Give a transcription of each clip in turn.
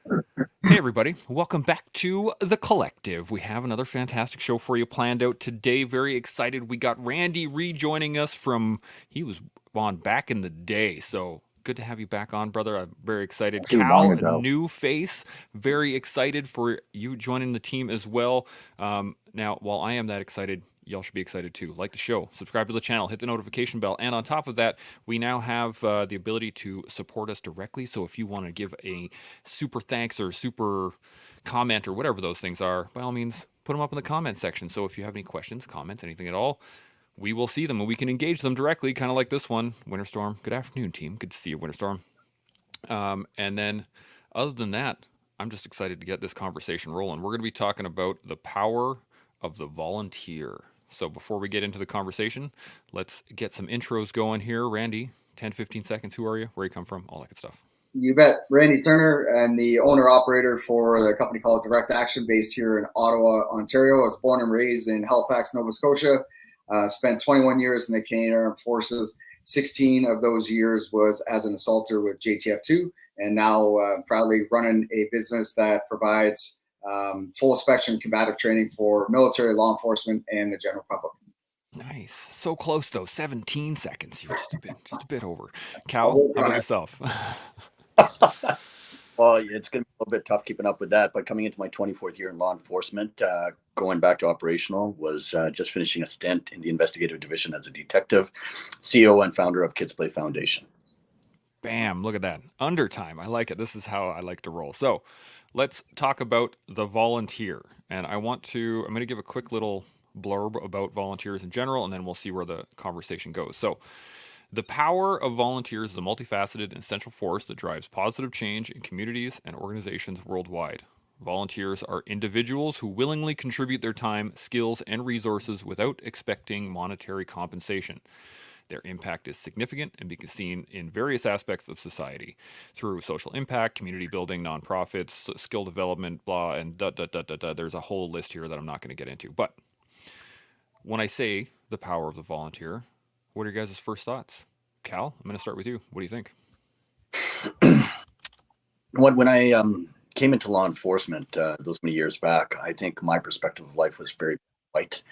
Hey, everybody. Welcome back to The Collective. We have another fantastic show for you planned out today. Very excited. We got Randy rejoining us he was on back in the day. So good to have you back on, brother. I'm very excited. Too long Cal, a ago. new face. Very excited for you joining the team as well. Now, while I am that excited, y'all should be excited too. Like the show, subscribe to the channel, hit the notification bell, and on top of that, we now have the ability to support us directly. So if you want to give a super thanks or super comment or whatever those things are, by all means, put them up in the comment section. So if you have any questions, comments, anything at all, we will see them and we can engage them directly, kind of like this one. Winterstorm, good afternoon, team. Good to see you, Winterstorm. And then, other than that, I'm just excited to get this conversation rolling. We're going to be talking about the power of the volunteer. So, before we get into the conversation, let's get some intros going here. Randy, 10, 15 seconds. Who are you? Where you come from? All that good stuff. You bet. Randy Turner. I'm the owner operator for the company called Direct Action, based here in Ottawa, Ontario. I was born and raised in Halifax, Nova Scotia. Spent 21 years in the Canadian Armed Forces. 16 of those years was as an assaulter with JTF2, and now proudly running a business that provides full spectrum combative training for military, law enforcement, and the general public. Nice. So close though. 17 seconds. You're just a bit over. I'll Cal, work how about on it. yourself? Well, it's going to be a little bit tough keeping up with that, but coming into my 24th year in law enforcement, going back to operational, was just finishing a stint in the investigative division as a detective, CEO and founder of Kids Play Foundation. Bam, look at that. Under time. I like it. This is how I like to roll. So let's talk about the volunteer. And I'm going to give a quick little blurb about volunteers in general, and then we'll see where the conversation goes. So, the power of volunteers is a multifaceted and essential force that drives positive change in communities and organizations worldwide. Volunteers are individuals who willingly contribute their time, skills, and resources without expecting monetary compensation. Their impact is significant and can be seen in various aspects of society through social impact, community building, nonprofits, skill development, blah, and da da da da da. There's a whole list here that I'm not going to get into. But when I say the power of the volunteer, what are your guys' first thoughts? Cal, I'm going to start with you. What do you think? When I came into law enforcement those many years back, I think my perspective of life was very white.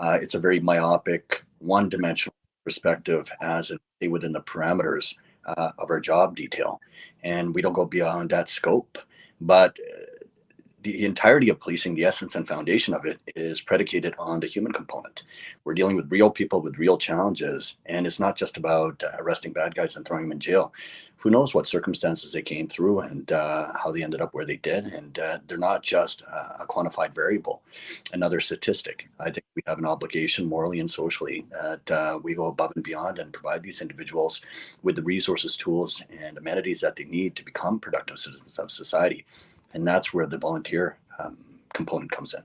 It's a very myopic, one-dimensional perspective as it within the parameters of our job detail, and we don't go beyond that scope. But the entirety of policing, the essence and foundation of it, is predicated on the human component. We're dealing with real people with real challenges, and it's not just about arresting bad guys and throwing them in jail. Who knows what circumstances they came through and how they ended up where they did, and they're not just a quantified variable, another statistic. I think we have an obligation morally and socially that we go above and beyond and provide these individuals with the resources, tools, and amenities that they need to become productive citizens of society, and that's where the volunteer component comes in.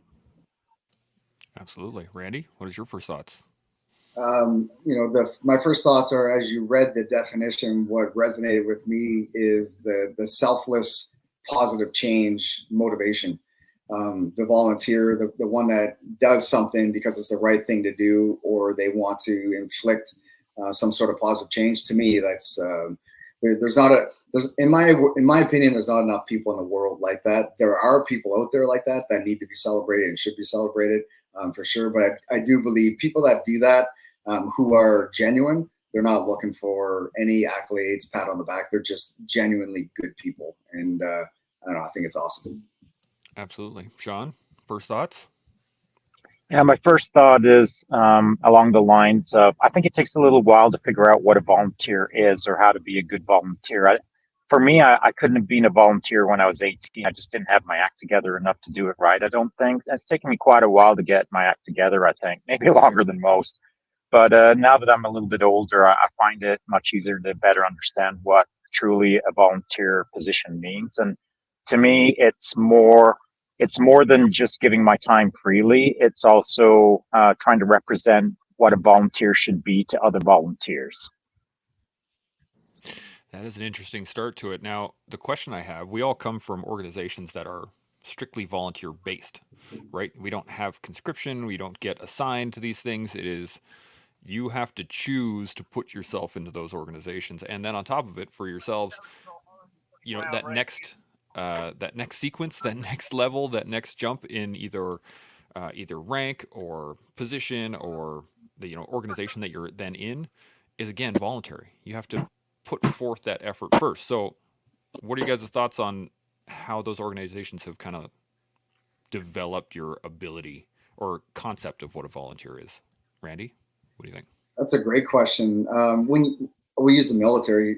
Absolutely. Randy, what is your first thoughts? My first thoughts are, as you read the definition, what resonated with me is the selfless, positive change motivation. The volunteer, the one that does something because it's the right thing to do, or they want to inflict some sort of positive change. To me, that's there's not a there's in my opinion, there's not enough people in the world like that. There are people out there like that need to be celebrated and should be celebrated, for sure. But I do believe people that do that, who are genuine, they're not looking for any accolades, pat on the back. They're just genuinely good people, and I don't know. I think it's awesome. Absolutely. Shaun, first thoughts? Yeah, my first thought is along the lines of I think it takes a little while to figure out what a volunteer is or how to be a good volunteer. For me, I couldn't have been a volunteer when I was 18. I just didn't have my act together enough to do it right, I don't think. It's taken me quite a while to get my act together, I think, maybe longer than most. But now that I'm a little bit older, I find it much easier to better understand what truly a volunteer position means. And to me, it's more than just giving my time freely. It's also trying to represent what a volunteer should be to other volunteers. That is an interesting start to it. Now, the question I have, we all come from organizations that are strictly volunteer based, right? We don't have conscription, we don't get assigned to these things. It is you have to choose to put yourself into those organizations. And then on top of it, for yourselves, that next that next sequence, that next level, that next jump in either rank or position or the organization that you're then in is again voluntary. You have to put forth that effort first. So, what are you guys' thoughts on how those organizations have kind of developed your ability or concept of what a volunteer is? Randy, what do you think? That's a great question. We use the military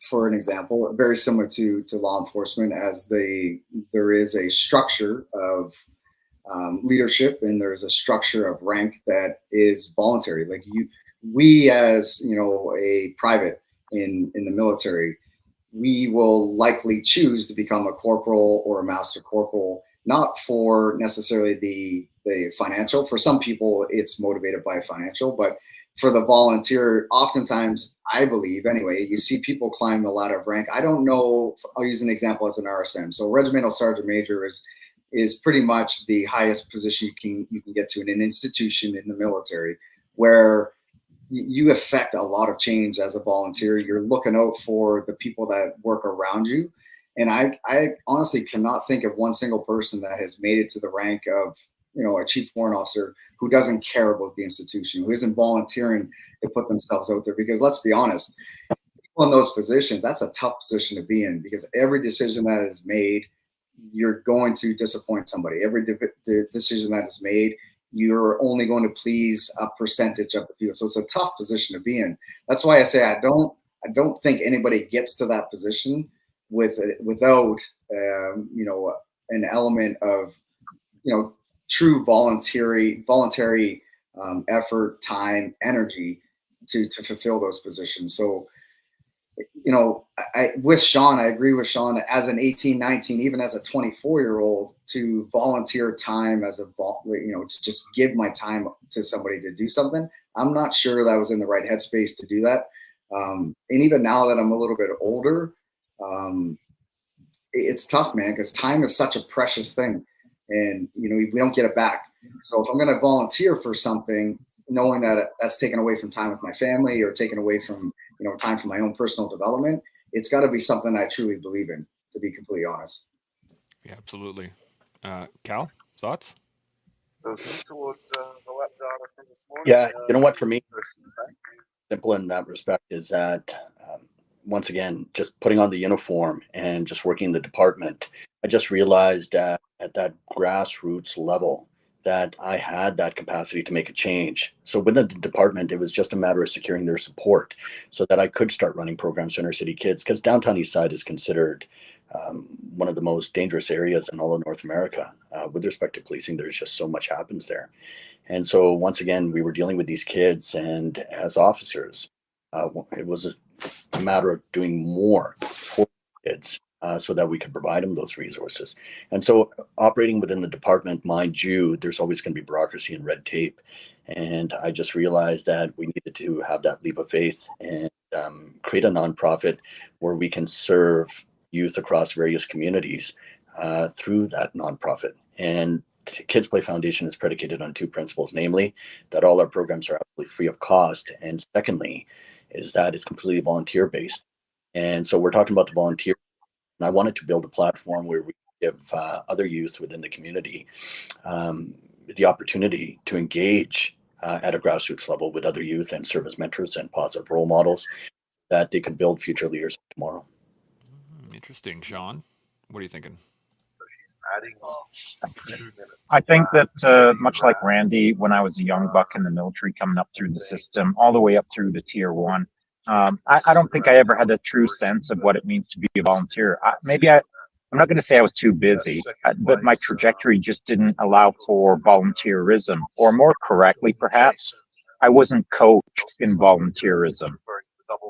for an example, very similar to law enforcement, as there is a structure of leadership and there's a structure of rank that is voluntary. Like we as a private in the military, we will likely choose to become a corporal or a master corporal, not for necessarily the financial. For some people, it's motivated by financial, but for the volunteer, oftentimes, I believe anyway, you see people climb the ladder of rank. I don't know. I'll use an example as an RSM. So regimental sergeant major is pretty much the highest position you can get to in an institution in the military, where you affect a lot of change as a volunteer. You're looking out for the people that work around you. And I honestly cannot think of one single person that has made it to the rank of, a chief warrant officer who doesn't care about the institution, who isn't volunteering to put themselves out there. Because let's be honest, people in those positions, that's a tough position to be in, because every decision that is made, you're going to disappoint somebody. Every decision that is made, you're only going to please a percentage of the people. So it's a tough position to be in. That's why I say I don't think anybody gets to that position without an element of true voluntary effort, time, energy to fulfill those positions. So with Shaun, I agree with Shaun, as an 18, 19, even as a 24-year-old, to volunteer time to just give my time to somebody to do something. I'm not sure that I was in the right headspace to do that. And even now that I'm a little bit older, it's tough, man, because time is such a precious thing, and we don't get it back. So if I'm going to volunteer for something, knowing that that's taken away from time with my family or taken away from time for my own personal development, it's got to be something I truly believe in, to be completely honest. Yeah, absolutely. Cal, thoughts? Yeah, you know what, for me, simple in that respect is that once again, just putting on the uniform and just working the department, I just realized that at that grassroots level that I had that capacity to make a change. So within the department, it was just a matter of securing their support so that I could start running programs for inner city kids, because downtown East Side is considered one of the most dangerous areas in all of North America. With respect to policing, there's just so much happens there. And so once again, we were dealing with these kids, and as officers, it was a matter of doing more for kids so that we could provide them those resources. And so operating within the department, mind you, there's always going to be bureaucracy and red tape. And I just realized that we needed to have that leap of faith and create a nonprofit where we can serve youth across various communities through that nonprofit. And Kids Play Foundation is predicated on two principles, namely that all our programs are absolutely free of cost. And secondly, is that it's completely volunteer based. And so we're talking about the volunteer. And I wanted to build a platform where we give other youth within the community the opportunity to engage at a grassroots level with other youth and serve as mentors and positive role models that they could build future leaders tomorrow. Interesting. Shaun, what are you thinking? I think that much like Randy, when I was a young buck in the military coming up through the system, all the way up through the tier one, I don't think I ever had a true sense of what it means to be a volunteer. I'm not going to say I was too busy, but my trajectory just didn't allow for volunteerism, or more correctly, perhaps, I wasn't coached in volunteerism.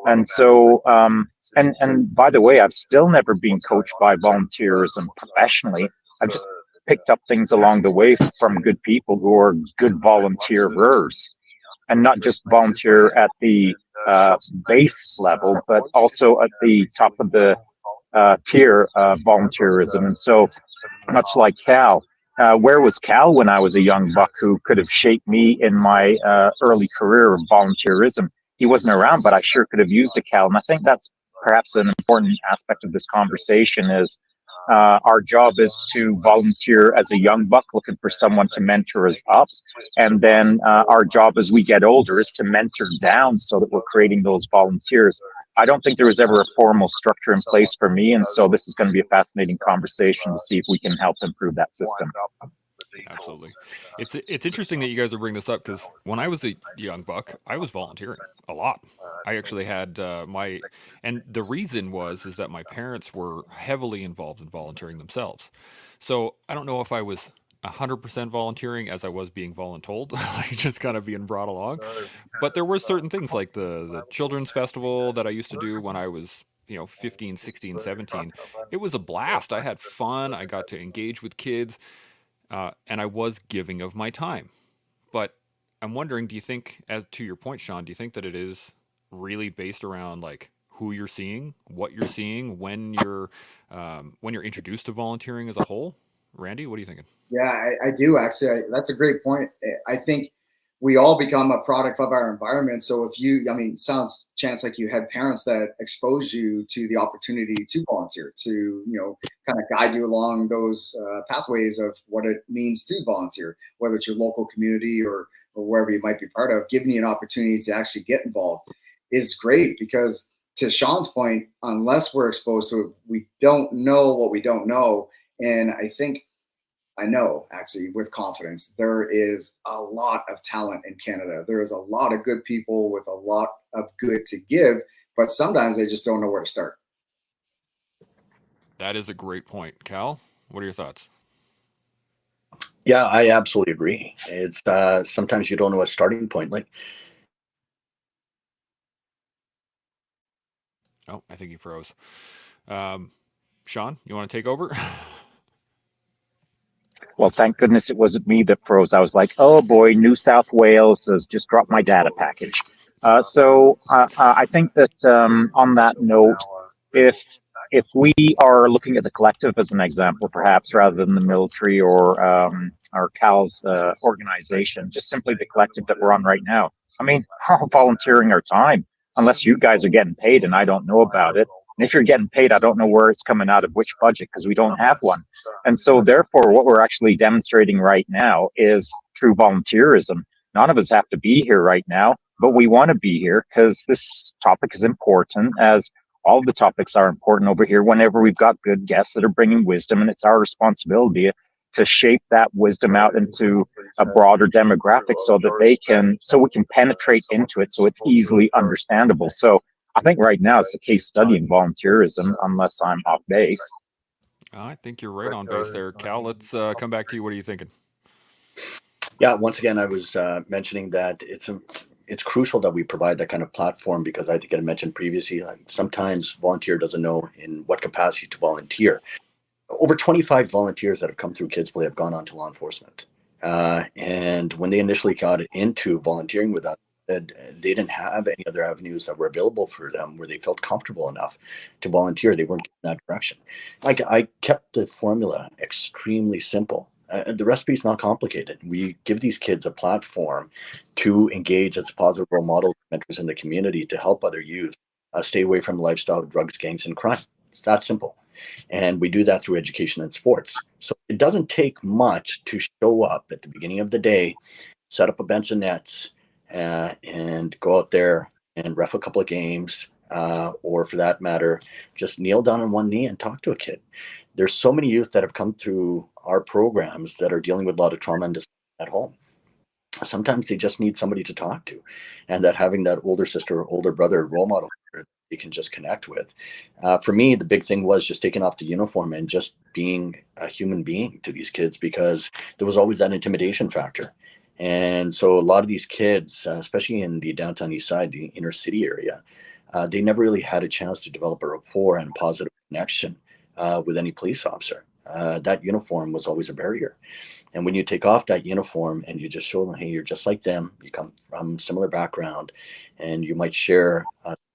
And so, and by the way, I've still never been coached by volunteerism professionally. I've just picked up things along the way from good people who are good volunteerers, and not just volunteer at the base level, but also at the top of the tier volunteerism. And so, much like Cal, where was Cal when I was a young buck who could have shaped me in my early career of volunteerism? He wasn't around, but I sure could have used a Cal. And I think that's perhaps an important aspect of this conversation is our job is to volunteer as a young buck looking for someone to mentor us up. And then our job as we get older is to mentor down so that we're creating those volunteers. I don't think there was ever a formal structure in place for me. And so this is going to be a fascinating conversation to see if we can help improve that system. Absolutely. It's interesting that you guys are bringing this up, because when I was a young buck, I was volunteering a lot. I actually had and the reason is that my parents were heavily involved in volunteering themselves. So I don't know if I was 100% volunteering as I was being voluntold, like just kind of being brought along. But there were certain things like the children's festival that I used to do when I was, 15, 16, 17. It was a blast. I had fun. I got to engage with kids. And I was giving of my time. But I'm wondering, do you think, as to your point, Shaun, do you think that it is really based around like who you're seeing, what you're seeing when you're introduced to volunteering as a whole? Randy, what are you thinking? Yeah, I do actually. That's a great point. I think we all become a product of our environment. So if you, sounds, Chance, like you had parents that exposed you to the opportunity to volunteer, to, kind of guide you along those pathways of what it means to volunteer, whether it's your local community or wherever you might be part of, giving you an opportunity to actually get involved is great, because to Shaun's point, unless we're exposed to it, we don't know what we don't know. And I know actually with confidence, there is a lot of talent in Canada. There is a lot of good people with a lot of good to give, but sometimes they just don't know where to start. That is a great point. Cal, what are your thoughts? Yeah, I absolutely agree. It's sometimes you don't know a starting point. Like, Oh, I think he froze. Shaun, you want to take over? Well, thank goodness it wasn't me that froze. I was like, oh boy, New South Wales has just dropped my data package. I think that on that note, if we are looking at the collective as an example, perhaps rather than the military or Cal's organization, just simply the collective that we're on right now. We're all volunteering our time, unless you guys are getting paid and I don't know about it. And if you're getting paid, I don't know where it's coming out of which budget, because we don't have one. And so therefore, what we're actually demonstrating right now is true volunteerism. None of us have to be here right now, but we want to be here because this topic is important, as all of the topics are important over here whenever we've got good guests that are bringing wisdom, and it's our responsibility to shape that wisdom out into a broader demographic so we can penetrate into it so it's easily understandable. So I think right now it's a case study in volunteerism, unless I'm off base. I think you're right on base there. Cal, let's come back to you. What are you thinking? Yeah, once again, I was mentioning that it's crucial that we provide that kind of platform, because I think I mentioned previously, like, sometimes volunteer doesn't know in what capacity to volunteer. Over 25 volunteers that have come through Kids Play have gone on to law enforcement. And when they initially got into volunteering with us, said they didn't have any other avenues that were available for them where they felt comfortable enough to volunteer. They weren't getting that direction. Like, I kept the formula extremely simple. The recipe is not complicated. We give these kids a platform to engage as positive role models, mentors in the community, to help other youth stay away from the lifestyle of drugs, gangs, and crime. It's that simple. And we do that through education and sports. So it doesn't take much to show up at the beginning of the day, set up a bench of nets, and go out there and ref a couple of games, or for that matter, just kneel down on one knee and talk to a kid. There's so many youth that have come through our programs that are dealing with a lot of trauma and dysfunction at home. Sometimes they just need somebody to talk to, and that having that older sister or older brother role model you can just connect with. For me, the big thing was just taking off the uniform and just being a human being to these kids, because there was always that intimidation factor. And so a lot of these kids, especially in the downtown east side, the inner city area, they never really had a chance to develop a rapport and a positive connection with any police officer. That uniform was always a barrier. And when you take off that uniform and you just show them, hey, you're just like them, you come from similar background, and you might share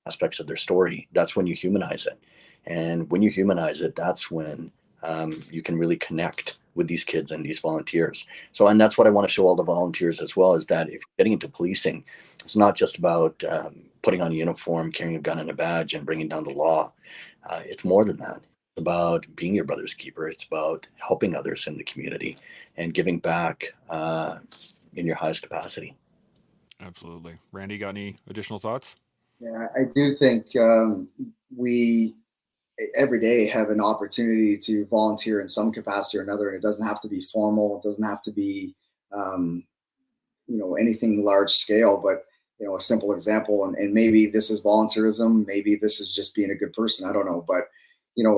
aspects of their story, that's when you humanize it. And when you humanize it, that's when you can really connect with these kids and these volunteers. So, and that's what I want to show all the volunteers as well, is that if you're getting into policing, it's not just about putting on a uniform, carrying a gun and a badge, and bringing down the law. It's more than that. It's about being your brother's keeper. It's about helping others in the community and giving back in your highest capacity. Absolutely. Randy, got any additional thoughts? Yeah, I do think we every day have an opportunity to volunteer in some capacity or another. And it doesn't have to be formal. It doesn't have to be, anything large scale, but, a simple example. And maybe this is volunteerism. Maybe this is just being a good person. I don't know. But,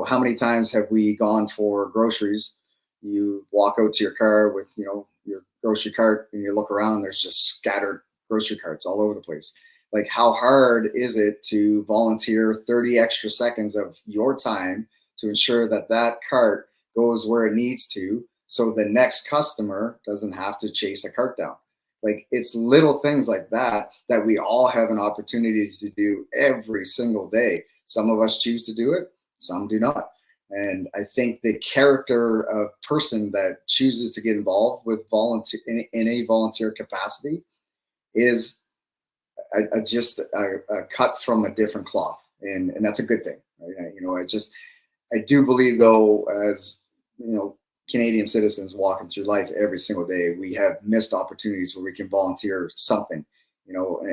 how many times have we gone for groceries? You walk out to your car with, your grocery cart and you look around, there's just scattered grocery carts all over the place. Like, how hard is it to volunteer 30 extra seconds of your time to ensure that that cart goes where it needs to, so the next customer doesn't have to chase a cart down? Like, it's little things like that that we all have an opportunity to do every single day. Some of us choose to do it, some do not. And I think the character of person that chooses to get involved with volunteer in a volunteer capacity is just a cut from a different cloth, and that's a good thing, right? I do believe, though, as Canadian citizens walking through life every single day, we have missed opportunities where we can volunteer something,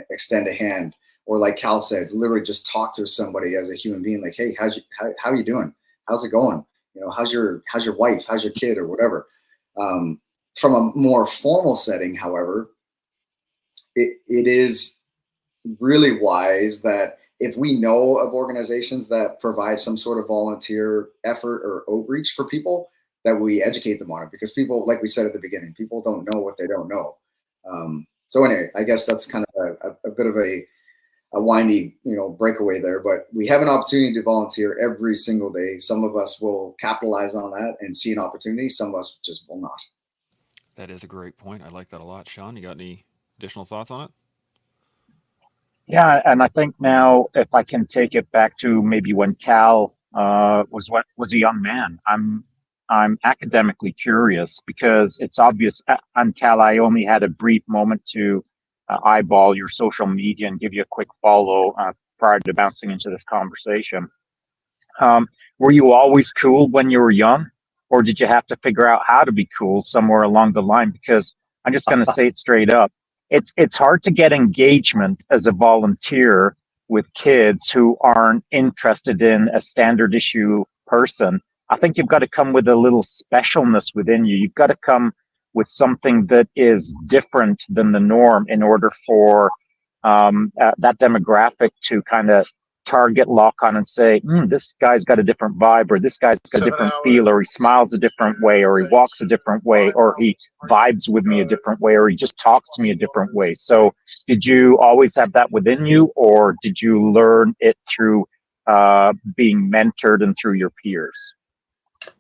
extend a hand, or like Cal said, literally just talk to somebody as a human being, like, hey, how you doing? How's it going? How's your wife? How's your kid, or whatever? From a more formal setting, however, it is really wise that if we know of organizations that provide some sort of volunteer effort or outreach for people, that we educate them on it, because people, like we said at the beginning, people don't know what they don't know. So anyway, I guess that's kind of a bit of a windy, breakaway there, but we have an opportunity to volunteer every single day. Some of us will capitalize on that and see an opportunity. Some of us just will not. That is a great point. I like that a lot. Shaun, you got any additional thoughts on it? Yeah, and I think now, if I can take it back to maybe when Cal was a young man, I'm academically curious, because it's obvious. And Cal, I only had a brief moment to eyeball your social media and give you a quick follow prior to bouncing into this conversation. Were you always cool when you were young, or did you have to figure out how to be cool somewhere along the line? Because I'm just going to say it straight up. It's hard to get engagement as a volunteer with kids who aren't interested in a standard issue person. I think you've got to come with a little specialness within you. You've got to come with something that is different than the norm in order for that demographic to kind of target lock on and say, this guy's got a different vibe, or this guy's got a different feel, or he smiles a different way, or he walks a different way, or he vibes with me a different way, or he just talks to me a different way. So did you always have that within you, or did you learn it through being mentored and through your peers?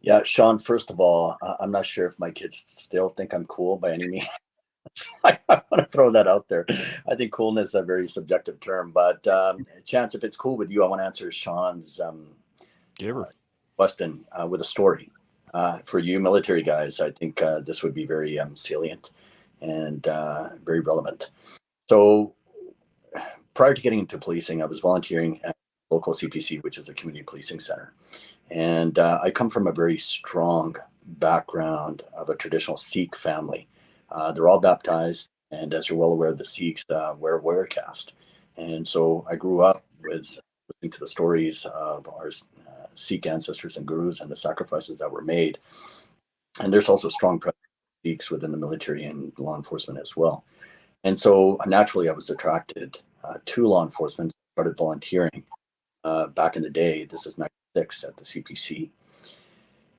Yeah, Shaun, first of all, I'm not sure if my kids still think I'm cool by any means. I want to throw that out there. I think coolness is a very subjective term, but Chance, if it's cool with you, I want to answer Shaun's question with a story. For you military guys, I think this would be very salient and very relevant. So prior to getting into policing, I was volunteering at local CPC, which is a community policing center. And I come from a very strong background of a traditional Sikh family. They're all baptized, and as you're well aware, the Sikhs wear a warrior caste. And so I grew up with listening to the stories of our Sikh ancestors and gurus and the sacrifices that were made. And there's also strong presence of Sikhs within the military and law enforcement as well. And so naturally, I was attracted to law enforcement, started volunteering back in the day. This is 96 at the CPC.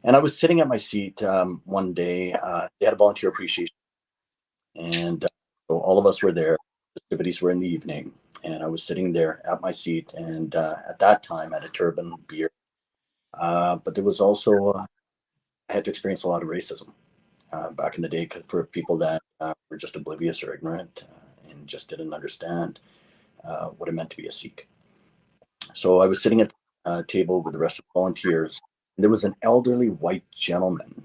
And I was sitting at my seat one day. They had a volunteer appreciation. And so all of us were there. The activities were in the evening. And I was sitting there at my seat. And at that time, I had a turban, beard. But there was also, I had to experience a lot of racism back in the day for people that were just oblivious or ignorant and just didn't understand what it meant to be a Sikh. So I was sitting at the table with the rest of the volunteers. And there was an elderly white gentleman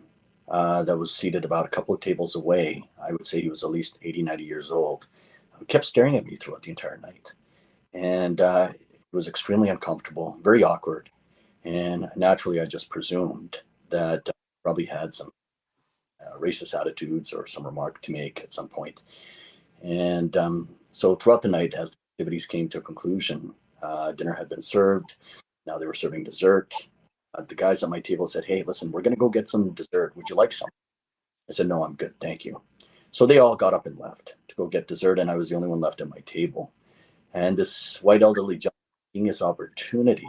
that was seated about a couple of tables away. I would say he was at least 80, 90 years old. He kept staring at me throughout the entire night. And it was extremely uncomfortable, very awkward. And naturally, I just presumed that probably had some racist attitudes or some remark to make at some point. And so throughout the night, as the activities came to a conclusion, dinner had been served. Now they were serving dessert. The guys at my table said, "Hey, listen, we're going to go get some dessert. Would you like some?" I said, "No, I'm good. Thank you." So they all got up and left to go get dessert, and I was the only one left at my table. And this white elderly gentleman, seeing this opportunity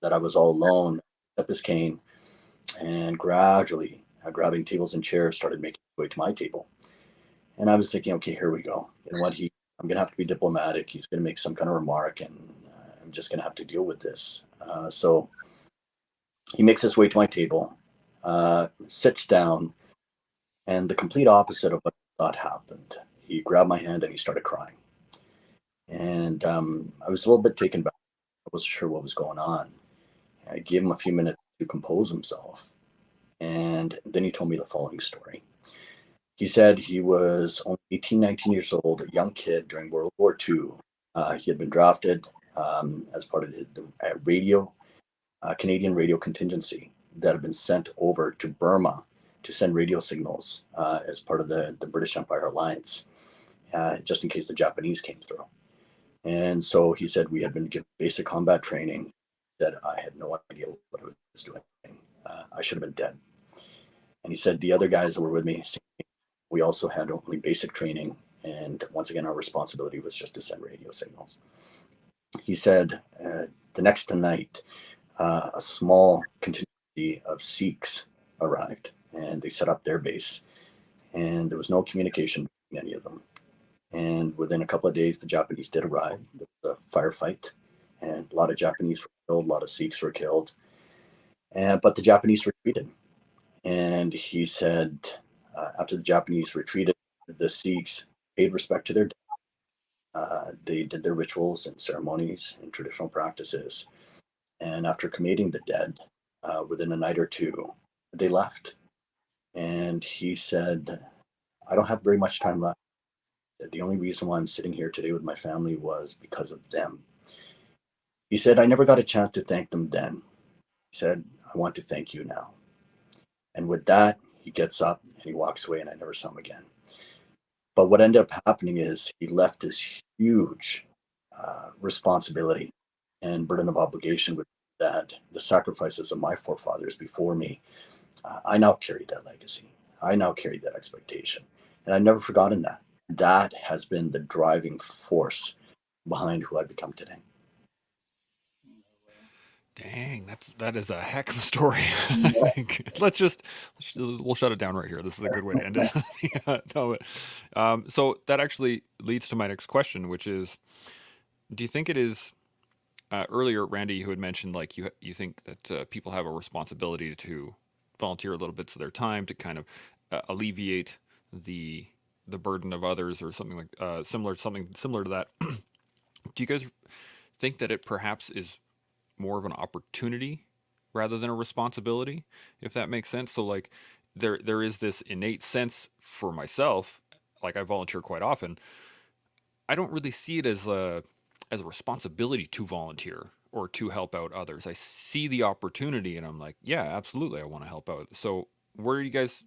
that I was all alone, up his cane and gradually, grabbing tables and chairs, started making his way to my table. And I was thinking, okay, here we go. You know what? I'm going to have to be diplomatic. He's going to make some kind of remark, and I'm just going to have to deal with this. So he makes his way to my table, sits down, and the complete opposite of what I thought happened. He grabbed my hand and he started crying. And I was a little bit taken back. I wasn't sure what was going on. I gave him a few minutes to compose himself. And then he told me the following story. He said he was only 18, 19 years old, a young kid during World War II. He had been drafted as part of the Canadian radio contingency that had been sent over to Burma to send radio signals as part of the British Empire Alliance, just in case the Japanese came through. And so he said we had been given basic combat training. He said I had no idea what I was doing. I should have been dead. And he said the other guys that were with me, we also had only basic training. And once again, our responsibility was just to send radio signals. He said the next night, a small contingency of Sikhs arrived and they set up their base. And there was no communication between any of them. And within a couple of days, the Japanese did arrive. There was a firefight, and a lot of Japanese were killed, a lot of Sikhs were killed. But the Japanese retreated. And he said, after the Japanese retreated, the Sikhs paid respect to their dead. They did their rituals and ceremonies and traditional practices. And after cremating the dead, within a night or two, they left. And he said, I don't have very much time left. The only reason why I'm sitting here today with my family was because of them. He said, I never got a chance to thank them then. He said, I want to thank you now. And with that, he gets up and he walks away, and I never saw him again. But what ended up happening is he left this huge responsibility and burden of obligation with that, the sacrifices of my forefathers before me. I now carry that legacy. I now carry that expectation. And I've never forgotten that. That has been the driving force behind who I've become today. Dang, that is a heck of a story. I think we'll shut it down right here. This is a good way to end it. Yeah, no, so that actually leads to my next question, which is, do you think it is earlier, Randy, you had mentioned like you think that people have a responsibility to volunteer a little bits of their time to kind of alleviate the burden of others, or something like similar to that. Do you guys think that it perhaps is more of an opportunity rather than a responsibility, if that makes sense? So like there is this innate sense for myself, like I volunteer quite often. I don't really see it as a responsibility to volunteer or to help out others. I see the opportunity and I'm like, yeah, absolutely, I want to help out. So where do you guys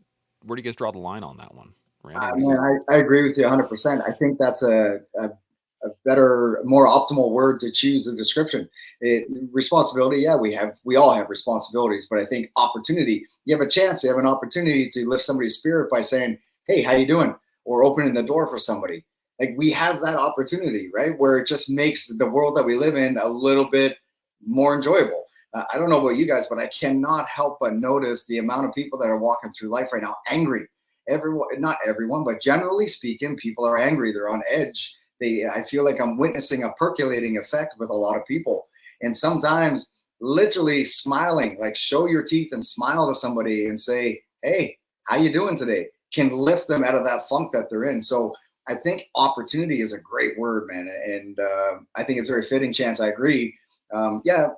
draw the line on that one? Randy, I agree with you 100%. I think that's a better, more optimal word to choose the description. Responsibility, yeah, we all have responsibilities, but I think opportunity, you have an opportunity to lift somebody's spirit by saying, hey, how you doing? Or opening the door for somebody. Like, we have that opportunity, right? Where it just makes the world that we live in a little bit more enjoyable. I don't know about you guys, but I cannot help but notice the amount of people that are walking through life right now angry. Not everyone, but generally speaking, people are angry. They're on edge. I feel like I'm witnessing a percolating effect with a lot of people. And sometimes literally smiling, like show your teeth and smile to somebody and say, hey, how you doing today? Can lift them out of that funk that they're in. So I think opportunity is a great word, man. And I think it's very fitting, Chance. I agree. Yeah,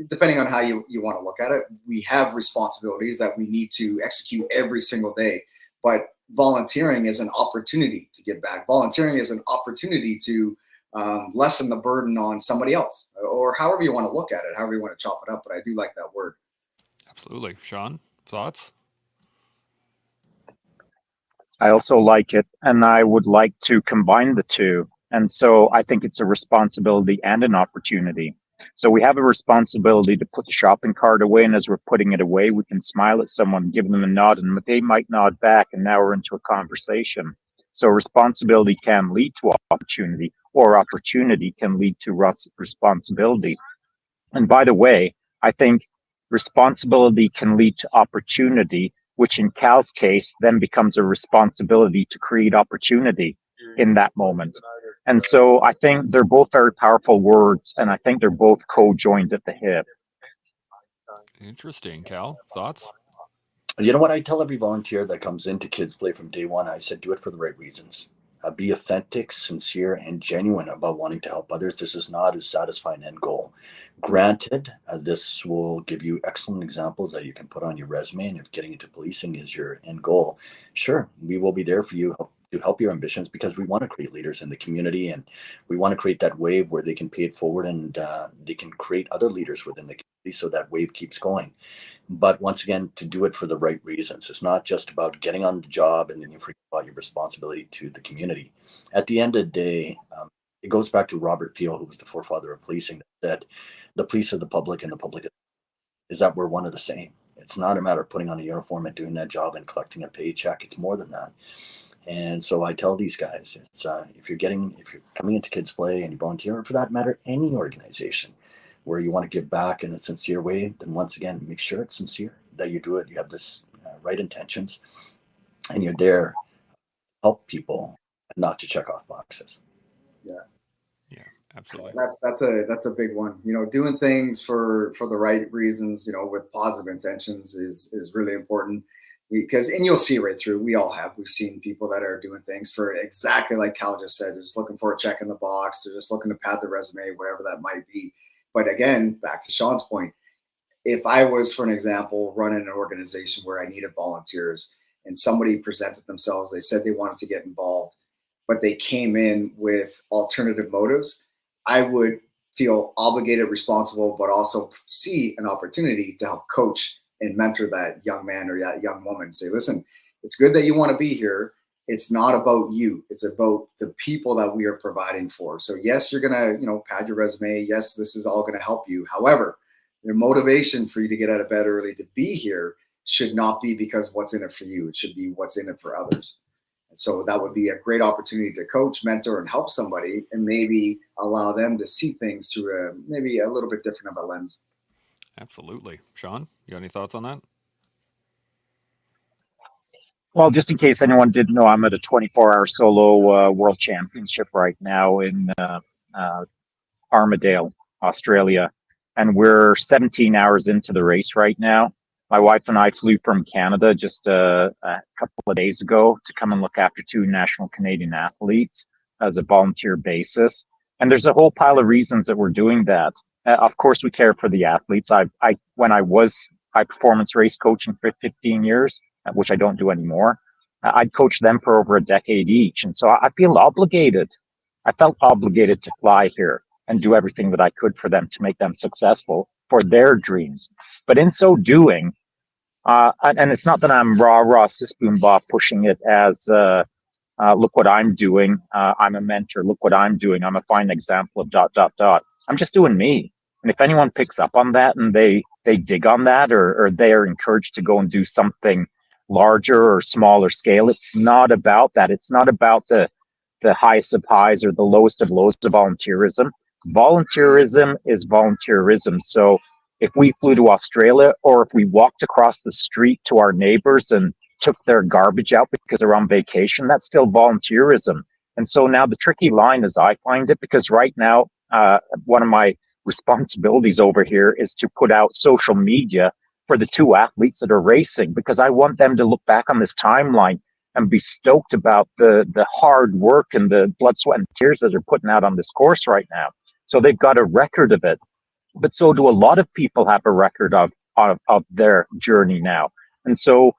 depending on how you want to look at it, we have responsibilities that we need to execute every single day. But volunteering is an opportunity to give back. Volunteering is an opportunity to lessen the burden on somebody else, or however you want to look at it, however you want to chop it up. But I do like that word. Absolutely. Shaun, thoughts? I also like it, and I would like to combine the two. And so I think it's a responsibility and an opportunity. So we have a responsibility to put the shopping cart away, and as we're putting it away, we can smile at someone, give them a nod, and they might nod back, and now we're into a conversation. So responsibility can lead to opportunity, or opportunity can lead to responsibility. And by the way, I think responsibility can lead to opportunity, which in Cal's case then becomes a responsibility to create opportunity in that moment. And so I think they're both very powerful words, and I think they're both co-joined at the hip. Interesting. Cal, thoughts? You know what? I tell every volunteer that comes into Kids Play from day one, I said, do it for the right reasons. Be authentic, sincere, and genuine about wanting to help others. This is not a satisfying end goal. Granted, this will give you excellent examples that you can put on your resume. And if getting into policing is your end goal, sure, we will be there for you to help your ambitions, because we want to create leaders in the community, and we want to create that wave where they can pay it forward, and they can create other leaders within the community so that wave keeps going. But once again, to do it for the right reasons. It's not just about getting on the job and then you forget about your responsibility to the community. At the end of the day, it goes back to Robert Peel, who was the forefather of policing, that said, the police are the public and the public is that we're one of the same. It's not a matter of putting on a uniform and doing that job and collecting a paycheck. It's more than that. And so I tell these guys, it's if you're coming into Kids Play and you volunteer, or for that matter, any organization where you want to give back in a sincere way, then once again, make sure it's sincere, that you do it. You have this right intentions, and you're there to help people, and not to check off boxes. Yeah, absolutely. That's a big one. Doing things for the right reasons, with positive intentions is really important. And you'll see right through. We've seen people that are doing things for exactly like Cal just said. They're just looking for a check in the box. They're just looking to pad the resume, whatever that might be. But again, back to Shaun's point, if I was, for an example, running an organization where I needed volunteers and somebody presented themselves, they said they wanted to get involved, but they came in with alternative motives, I would feel obligated, responsible, but also see an opportunity to help coach and mentor that young man or that young woman. Say, listen, it's good that you want to be here. It's not about you. It's about the people that we are providing for. So yes, you're going to, pad your resume. Yes, this is all going to help you. However, the motivation for you to get out of bed early to be here should not be because what's in it for you. It should be what's in it for others. And so that would be a great opportunity to coach, mentor, and help somebody, and maybe allow them to see things through maybe a little bit different of a lens. Absolutely. Shaun, you got any thoughts on that? Well, just in case anyone didn't know, I'm at a 24-hour solo world championship right now in Armadale, Australia. And we're 17 hours into the race right now. My wife and I flew from Canada just a couple of days ago to come and look after 2 national Canadian athletes as a volunteer basis. And there's a whole pile of reasons that we're doing that. Of course, we care for the athletes. When I was high performance race coaching for 15 years, which I don't do anymore, I'd coached them for over a decade each. And so I feel obligated. I felt obligated to fly here and do everything that I could for them to make them successful for their dreams. But in so doing, and it's not that I'm rah, sis boom bah pushing it as, look what I'm doing. I'm a mentor. Look what I'm doing. I'm a fine example of ... I'm just doing me. And if anyone picks up on that and they dig on that, or they are encouraged to go and do something larger or smaller scale, it's not about that. It's not about the highest of highs or the lowest of lows of volunteerism. Volunteerism is volunteerism. So if we flew to Australia, or if we walked across the street to our neighbors and took their garbage out because they're on vacation, that's still volunteerism. And so now the tricky line, as I find it, because right now, one of my responsibilities over here is to put out social media for the 2 athletes that are racing, because I want them to look back on this timeline and be stoked about the hard work and the blood, sweat, and tears that they're putting out on this course right now. So they've got a record of it. But so do a lot of people have a record of their journey now. And so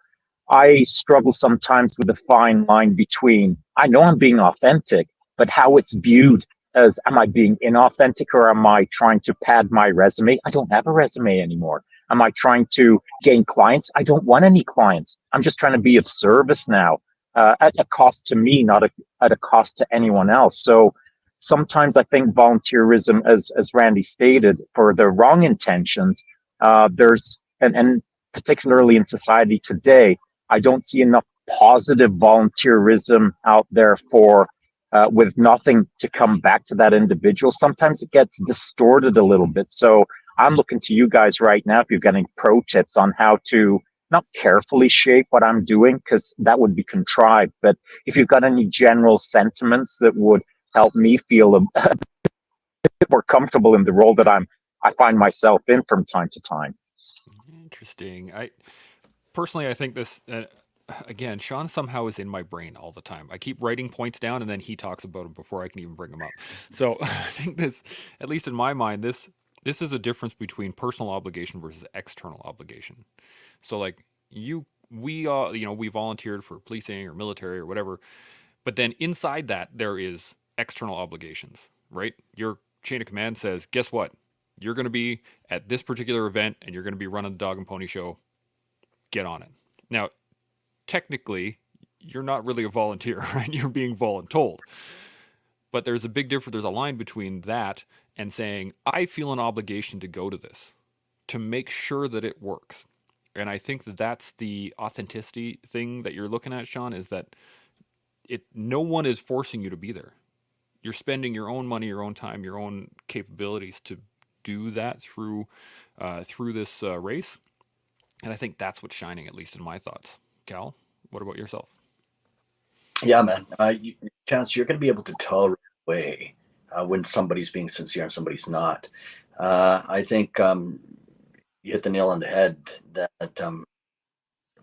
I struggle sometimes with the fine line between, I know I'm being authentic, but how it's viewed as am I being inauthentic, or am I trying to pad my resume? I don't have a resume anymore. Am I trying to gain clients? I don't want any clients. I'm just trying to be of service now, at a cost to me, not at a cost to anyone else. So sometimes I think volunteerism, as Randy stated, for the wrong intentions, and particularly in society today, I don't see enough positive volunteerism out there for with nothing to come back to that individual. Sometimes it gets distorted a little bit. So I'm looking to you guys right now if you've got any pro tips on how to not carefully shape what I'm doing, because that would be contrived, but if you've got any general sentiments that would help me feel a bit more comfortable in the role that I find myself in from time to time. Interesting. I personally, I think this again. Shaun somehow is in my brain all the time. I keep writing points down, and then he talks about them before I can even bring them up. So I think this, at least in my mind, this is a difference between personal obligation versus external obligation. So like we we volunteered for policing or military or whatever, but then inside that there is external obligations, right? Your chain of command says, guess what? You're going to be at this particular event, and you're going to be running the dog and pony show. Get on it. Now, technically, you're not really a volunteer, right? You're being voluntold. But there's a big difference. There's a line between that and saying, I feel an obligation to go to this, to make sure that it works. And I think that that's the authenticity thing that you're looking at, Shaun, is that no one is forcing you to be there. You're spending your own money, your own time, your own capabilities to do that through this race. And I think that's what's shining, at least in my thoughts. Cal, what about yourself? Yeah, man. Chance, you're going to be able to tell right away when somebody's being sincere and somebody's not. I think you hit the nail on the head that,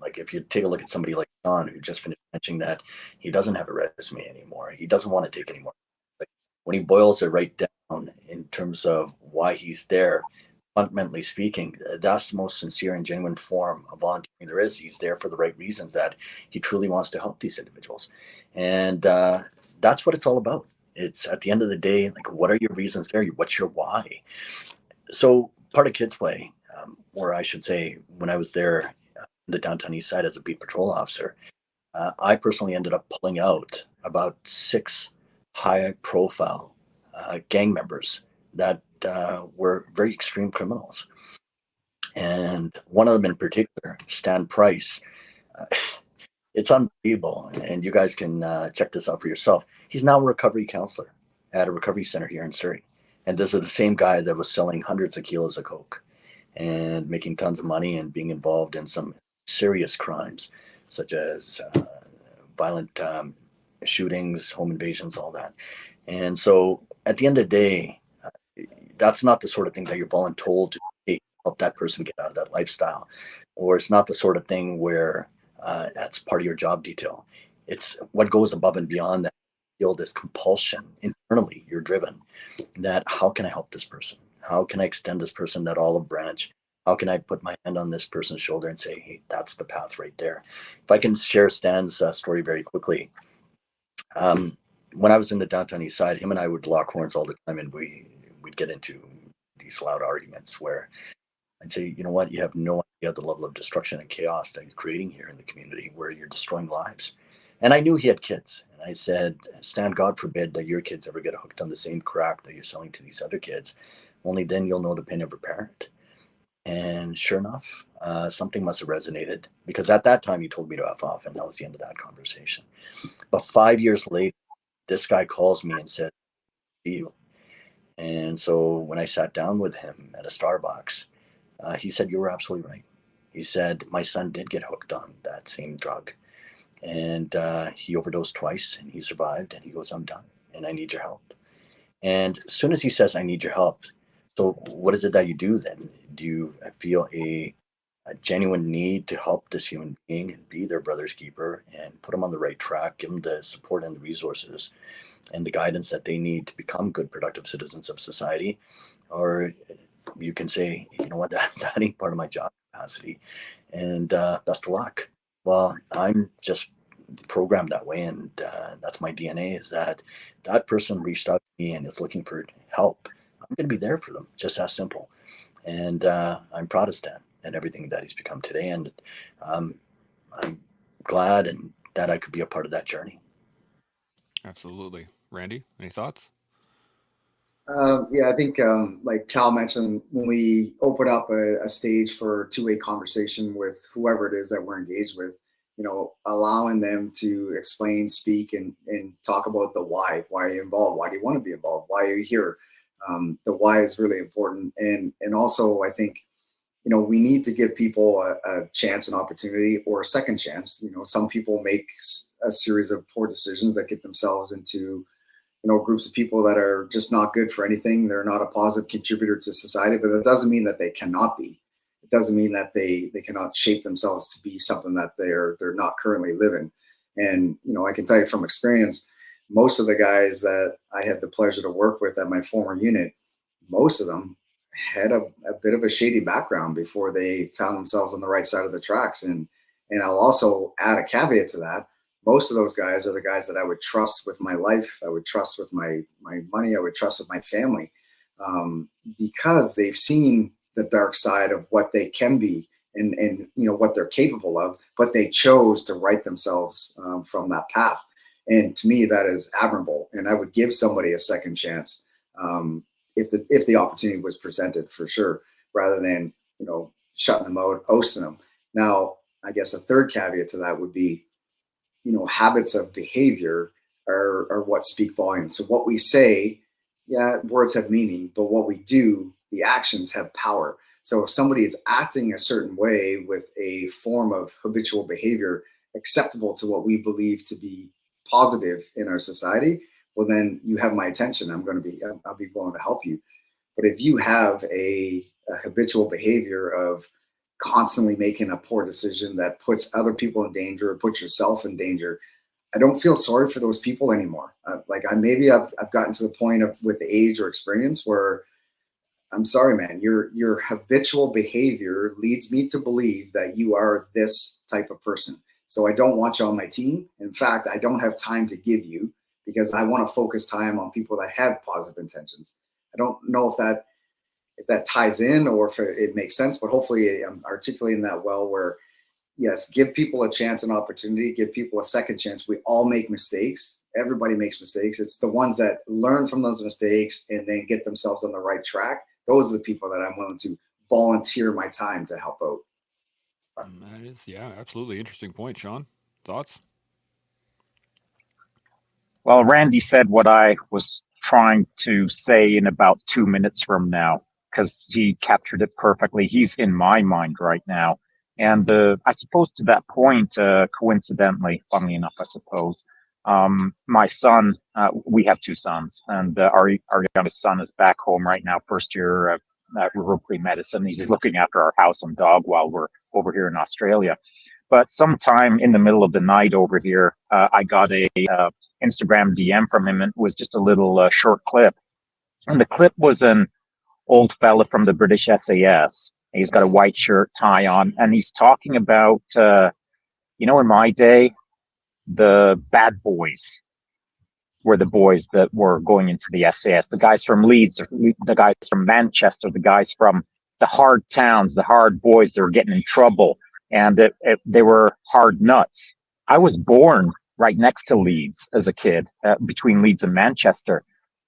like, if you take a look at somebody like Shaun, who just finished mentioning that he doesn't have a resume anymore, he doesn't want to take any more. Like, when he boils it right down in terms of why he's there, fundamentally speaking, that's the most sincere and genuine form of volunteering there is. He's there for the right reasons, that he truly wants to help these individuals. And that's what it's all about. It's, at the end of the day, like, what are your reasons there? What's your why? So part of Kids Play, or I should say, when I was there in the downtown east side as a beat patrol officer, I personally ended up pulling out about 6 high profile gang members that were very extreme criminals. And one of them in particular, Stan Price, uh, it's unbelievable. And you guys can check this out for yourself. He's now a recovery counselor at a recovery center here in Surrey. And this is the same guy that was selling hundreds of kilos of coke and making tons of money and being involved in some serious crimes, such as violent shootings, home invasions, all that. And so at the end of the day, that's not the sort of thing that you're voluntold to help that person get out of that lifestyle. Or it's not the sort of thing where that's part of your job detail. It's what goes above and beyond that. Feel this compulsion internally, you're driven, that how can I help this person? How can I extend this person that olive branch? How can I put my hand on this person's shoulder and say, hey, that's the path right there? If I can share Stan's story very quickly. When I was in the downtown east side, him and I would lock horns all the time, and we'd get into these loud arguments where I'd say, you know what, you have no idea the level of destruction and chaos that you're creating here in the community, where you're destroying lives. And I knew he had kids. And I said, Stan, God forbid that your kids ever get hooked on the same crack that you're selling to these other kids. Only then you'll know the pain of a parent. And sure enough, something must have resonated, because at that time he told me to F off, and that was the end of that conversation. But 5 years later, this guy calls me and said, see you. And so when I sat down with him at a Starbucks, he said, you were absolutely right. He said, my son did get hooked on that same drug. And he overdosed twice, and he survived. And he goes, I'm done, and I need your help. And as soon as he says, I need your help, so what is it that you do then? Do you feel a genuine need to help this human being and be their brother's keeper and put them on the right track, give them the support and the resources and the guidance that they need to become good, productive citizens of society? Or you can say, you know what, that ain't part of my job capacity, and best of luck. Well, I'm just programmed that way, and that's my DNA. Is that person reached out to me and is looking for help, I'm going to be there for them. Just as simple. And I'm proud of Stan and everything that he's become today, and I'm glad and that I could be a part of that journey. Absolutely. Randy, any thoughts? Yeah, I think like Cal mentioned, when we open up a stage for two-way conversation with whoever it is that we're engaged with, allowing them to explain, speak, and talk about the why are you involved? Why do you want to be involved? Why are you here? The why is really important. And also, I think, we need to give people a chance, an opportunity, or a second chance. Some people make a series of poor decisions that get themselves into groups of people that are just not good for anything. They're not a positive contributor to society, but that doesn't mean that they cannot be. It doesn't mean that they cannot shape themselves to be something that they're not currently living. And, I can tell you from experience, most of the guys that I had the pleasure to work with at my former unit, most of them had a bit of a shady background before they found themselves on the right side of the tracks. And I'll also add a caveat to that. Most of those guys are the guys that I would trust with my life. I would trust with my money. I would trust with my family, because they've seen the dark side of what they can be and what they're capable of, but they chose to right themselves from that path. And to me, that is admirable. And I would give somebody a second chance if the opportunity was presented, for sure, rather than shutting them out, ousting them. Now, I guess a third caveat to that would be, habits of behavior are what speak volumes. So what we say, yeah, words have meaning, but what we do, the actions have power. So if somebody is acting a certain way with a form of habitual behavior acceptable to what we believe to be positive in our society, well, then you have my attention. I'll be willing to help you. But if you have a habitual behavior of constantly making a poor decision that puts other people in danger or puts yourself in danger, I don't feel sorry for those people anymore. I've gotten to the point of with age or experience where I'm sorry, man, your habitual behavior leads me to believe that you are this type of person. So I don't want you on my team. In fact, I don't have time to give you because I want to focus time on people that have positive intentions. I don't know if that ties in or if it makes sense, but hopefully I'm articulating that well, where yes, give people a chance, an opportunity, give people a second chance. We all make mistakes. Everybody makes mistakes. It's the ones that learn from those mistakes and then get themselves on the right track. Those are the people that I'm willing to volunteer my time to help out. That is, yeah, absolutely interesting point. Shaun, thoughts? Well, Randy said what I was trying to say in about 2 minutes from now, because he captured it perfectly. He's in my mind right now. And I suppose to that point, coincidentally, funnily enough, I suppose, my son, we have two sons, and our youngest son is back home right now, first year at rural pre-medicine. He's looking after our house and dog while we're over here in Australia. But sometime in the middle of the night over here, I got a Instagram DM from him, and it was just a little short clip. And the clip was an old fella from the British SAS. He's got a white shirt, tie on, and he's talking about, in my day, the bad boys were the boys that were going into the SAS. The guys from Leeds, the guys from Manchester, the guys from the hard towns, the hard boys that were getting in trouble, and they were hard nuts. I was born right next to Leeds as a kid, between Leeds and Manchester.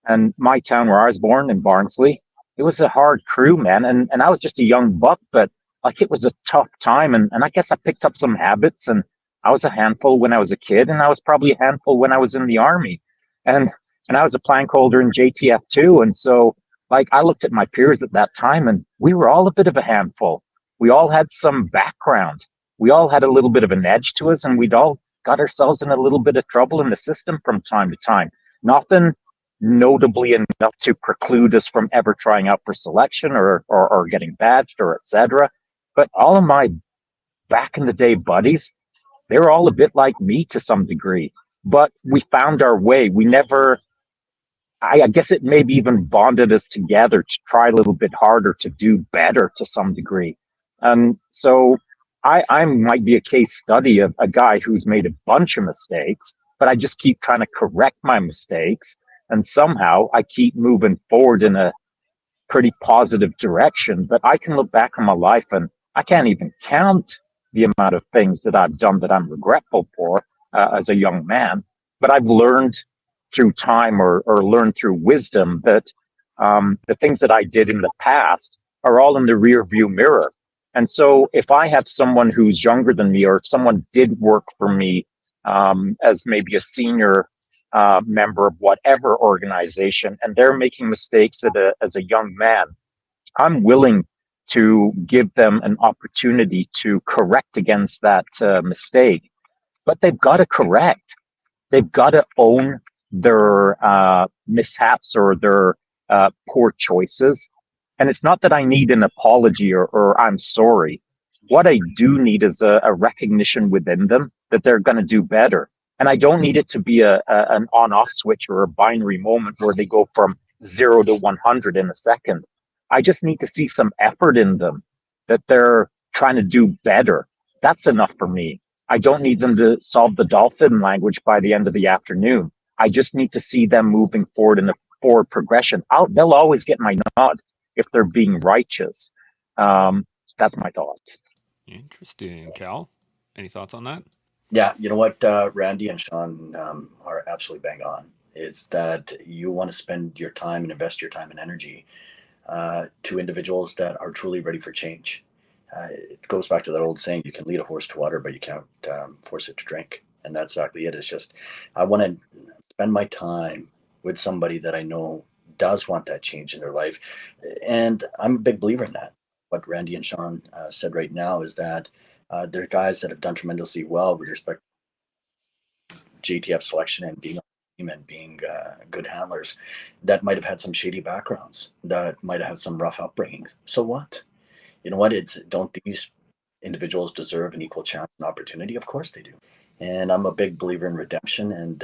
And my town where I was born, in Barnsley, it was a hard crew, man. And I was just a young buck, but like it was a tough time. And I guess I picked up some habits, and I was a handful when I was a kid, and I was probably a handful when I was in the army. And I was a plank holder in JTF2. And so like I looked at my peers at that time, and we were all a bit of a handful. We all had some background. We all had a little bit of an edge to us, and we'd all got ourselves in a little bit of trouble in the system from time to time. Nothing notably enough to preclude us from ever trying out for selection or getting badged or etc. But all of my back in the day buddies, they were all a bit like me to some degree. But we found our way. We never, I guess it maybe even bonded us together to try a little bit harder, to do better to some degree. So I might be a case study of a guy who's made a bunch of mistakes, but I just keep trying to correct my mistakes. And somehow I keep moving forward in a pretty positive direction. But I can look back on my life and I can't even count the amount of things that I've done that I'm regretful for as a young man. But I've learned through time or learned through wisdom that the things that I did in the past are all in the rear view mirror. And so if I have someone who's younger than me, or if someone did work for me as maybe a senior member of whatever organization, and they're making mistakes as a young man, I'm willing to give them an opportunity to correct against that mistake. But they've got to correct. They've got to own their mishaps or their poor choices. And it's not that I need an apology or I'm sorry. What I do need is a recognition within them that they're going to do better. And I don't need it to be an on-off switch or a binary moment where they go from 0 to 100 in a second. I just need to see some effort in them, that they're trying to do better. That's enough for me. I don't need them to solve the dolphin language by the end of the afternoon. I just need to see them moving forward in a forward progression. They'll always get my nod if they're being righteous. That's my thought. Interesting. Cal, any thoughts on that? Yeah, you know what, Randy and Shaun are absolutely bang on. It's that you want to spend your time and invest your time and energy to individuals that are truly ready for change. It goes back to that old saying, you can lead a horse to water, but you can't force it to drink. And that's exactly it. It's just, I want to spend my time with somebody that I know does want that change in their life. And I'm a big believer in that. What Randy and Shaun said right now is that they're guys that have done tremendously well with respect to JTF selection and being on the team and being good handlers that might have had some shady backgrounds, that might have had some rough upbringing. So what? You know what? Don't these individuals deserve an equal chance and opportunity? Of course they do. And I'm a big believer in redemption and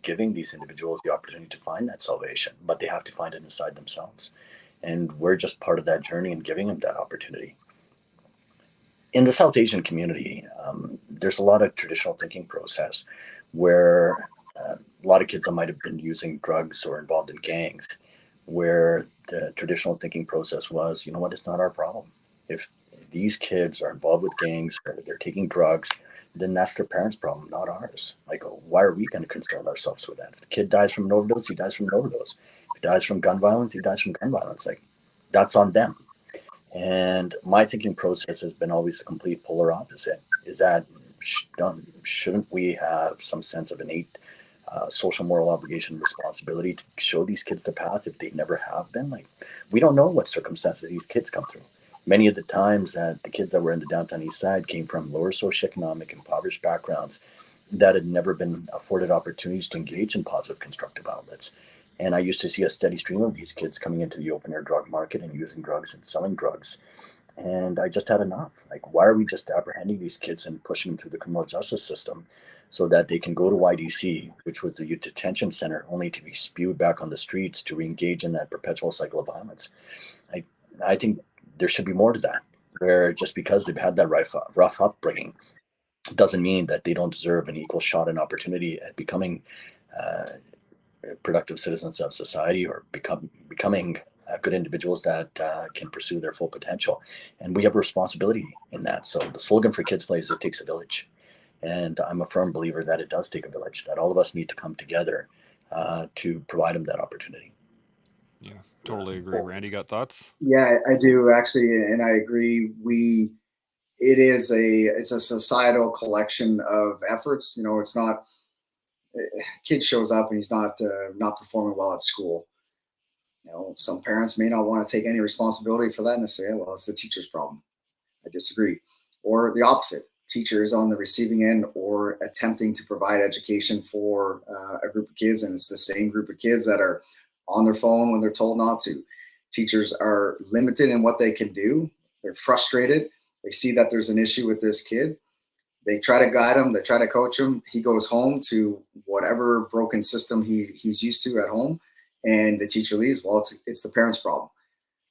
giving these individuals the opportunity to find that salvation, but they have to find it inside themselves. And we're just part of that journey and giving them that opportunity. In the South Asian community, there's a lot of traditional thinking process where a lot of kids that might have been using drugs or involved in gangs, where the traditional thinking process was, you know what, it's not our problem. If these kids are involved with gangs or they're taking drugs, then that's their parents' problem, not ours. Like, why are we going to concern ourselves with that? If the kid dies from an overdose, he dies from an overdose. If he dies from gun violence, he dies from gun violence. Like, that's on them. And my thinking process has been always the complete polar opposite. Is that shouldn't we have some sense of innate social moral obligation and responsibility to show these kids the path if they never have been? Like, we don't know what circumstances these kids come through. Many of the times that the kids that were in the downtown east side came from lower socioeconomic, impoverished backgrounds that had never been afforded opportunities to engage in positive, constructive outlets. And I used to see a steady stream of these kids coming into the open air drug market and using drugs and selling drugs. And I just had enough. Like, why are we just apprehending these kids and pushing them through the criminal justice system so that they can go to YDC, which was the youth detention center, only to be spewed back on the streets to re-engage in that perpetual cycle of violence? I think there should be more to that, where just because they've had that rough upbringing doesn't mean that they don't deserve an equal shot and opportunity at becoming productive citizens of society or becoming good individuals that can pursue their full potential. And we have a responsibility in that. So the slogan for Kids Play is "It takes a village." And I'm a firm believer that it does take a village, that all of us need to come together to provide them that opportunity. Yeah, totally agree. Randy, got thoughts? Yeah, I do actually, and I agree. It's a societal collection of efforts. You know, it's not kid shows up and he's not performing well at school. You know, some parents may not want to take any responsibility for that and they say, well, it's the teacher's problem. I disagree. Or the opposite. Teacher is on the receiving end or attempting to provide education for a group of kids, and it's the same group of kids that are on their phone when they're told not to. Teachers are limited in what they can do. They're frustrated. They see that there's an issue with this kid. They try to guide him. They try to coach him. He goes home to whatever broken system he's used to at home, and the teacher leaves. Well, it's the parent's problem.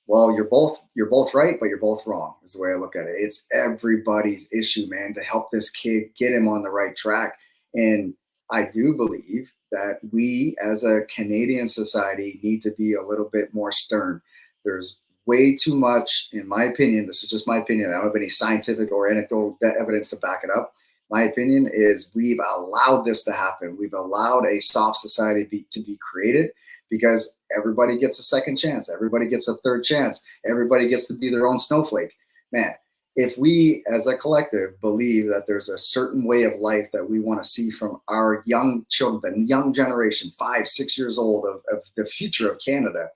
Well, you're both right, but you're both wrong, is the way I look at it. It's everybody's issue, man, to help this kid, get him on the right track. And I do believe that we as a Canadian society need to be a little bit more stern. There's way too much, in my opinion. This is just my opinion. I don't have any scientific or anecdotal evidence to back it up. My opinion is we've allowed this to happen. We've allowed a soft society to be created because everybody gets a second chance. Everybody gets a third chance. Everybody gets to be their own snowflake. Man, if we as a collective believe that there's a certain way of life that we want to see from our young children, the young generation, 5, 6 years old of the future of Canada,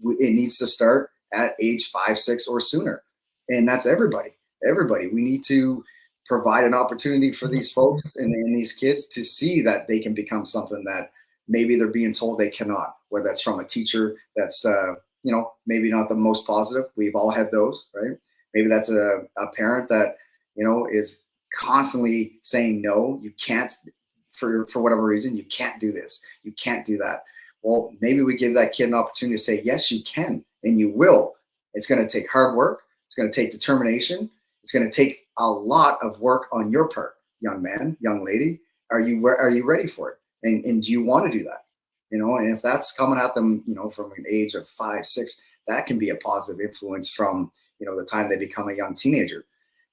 it needs to start at age 5, 6 or sooner. And that's everybody. Everybody. We need to provide an opportunity for these folks and these kids to see that they can become something that maybe they're being told they cannot, whether that's from a teacher that's, maybe not the most positive. We've all had those, right? Maybe that's a parent that, is constantly saying, no, you can't, for whatever reason, you can't do this. You can't do that. Well, maybe we give that kid an opportunity to say, yes, you can, and you will. It's going to take hard work. It's going to take determination. It's going to take a lot of work on your part, young man, young lady. Are you ready for it? And do you want to do that? And if that's coming at them, from an age of 5, 6, that can be a positive influence from, the time they become a young teenager.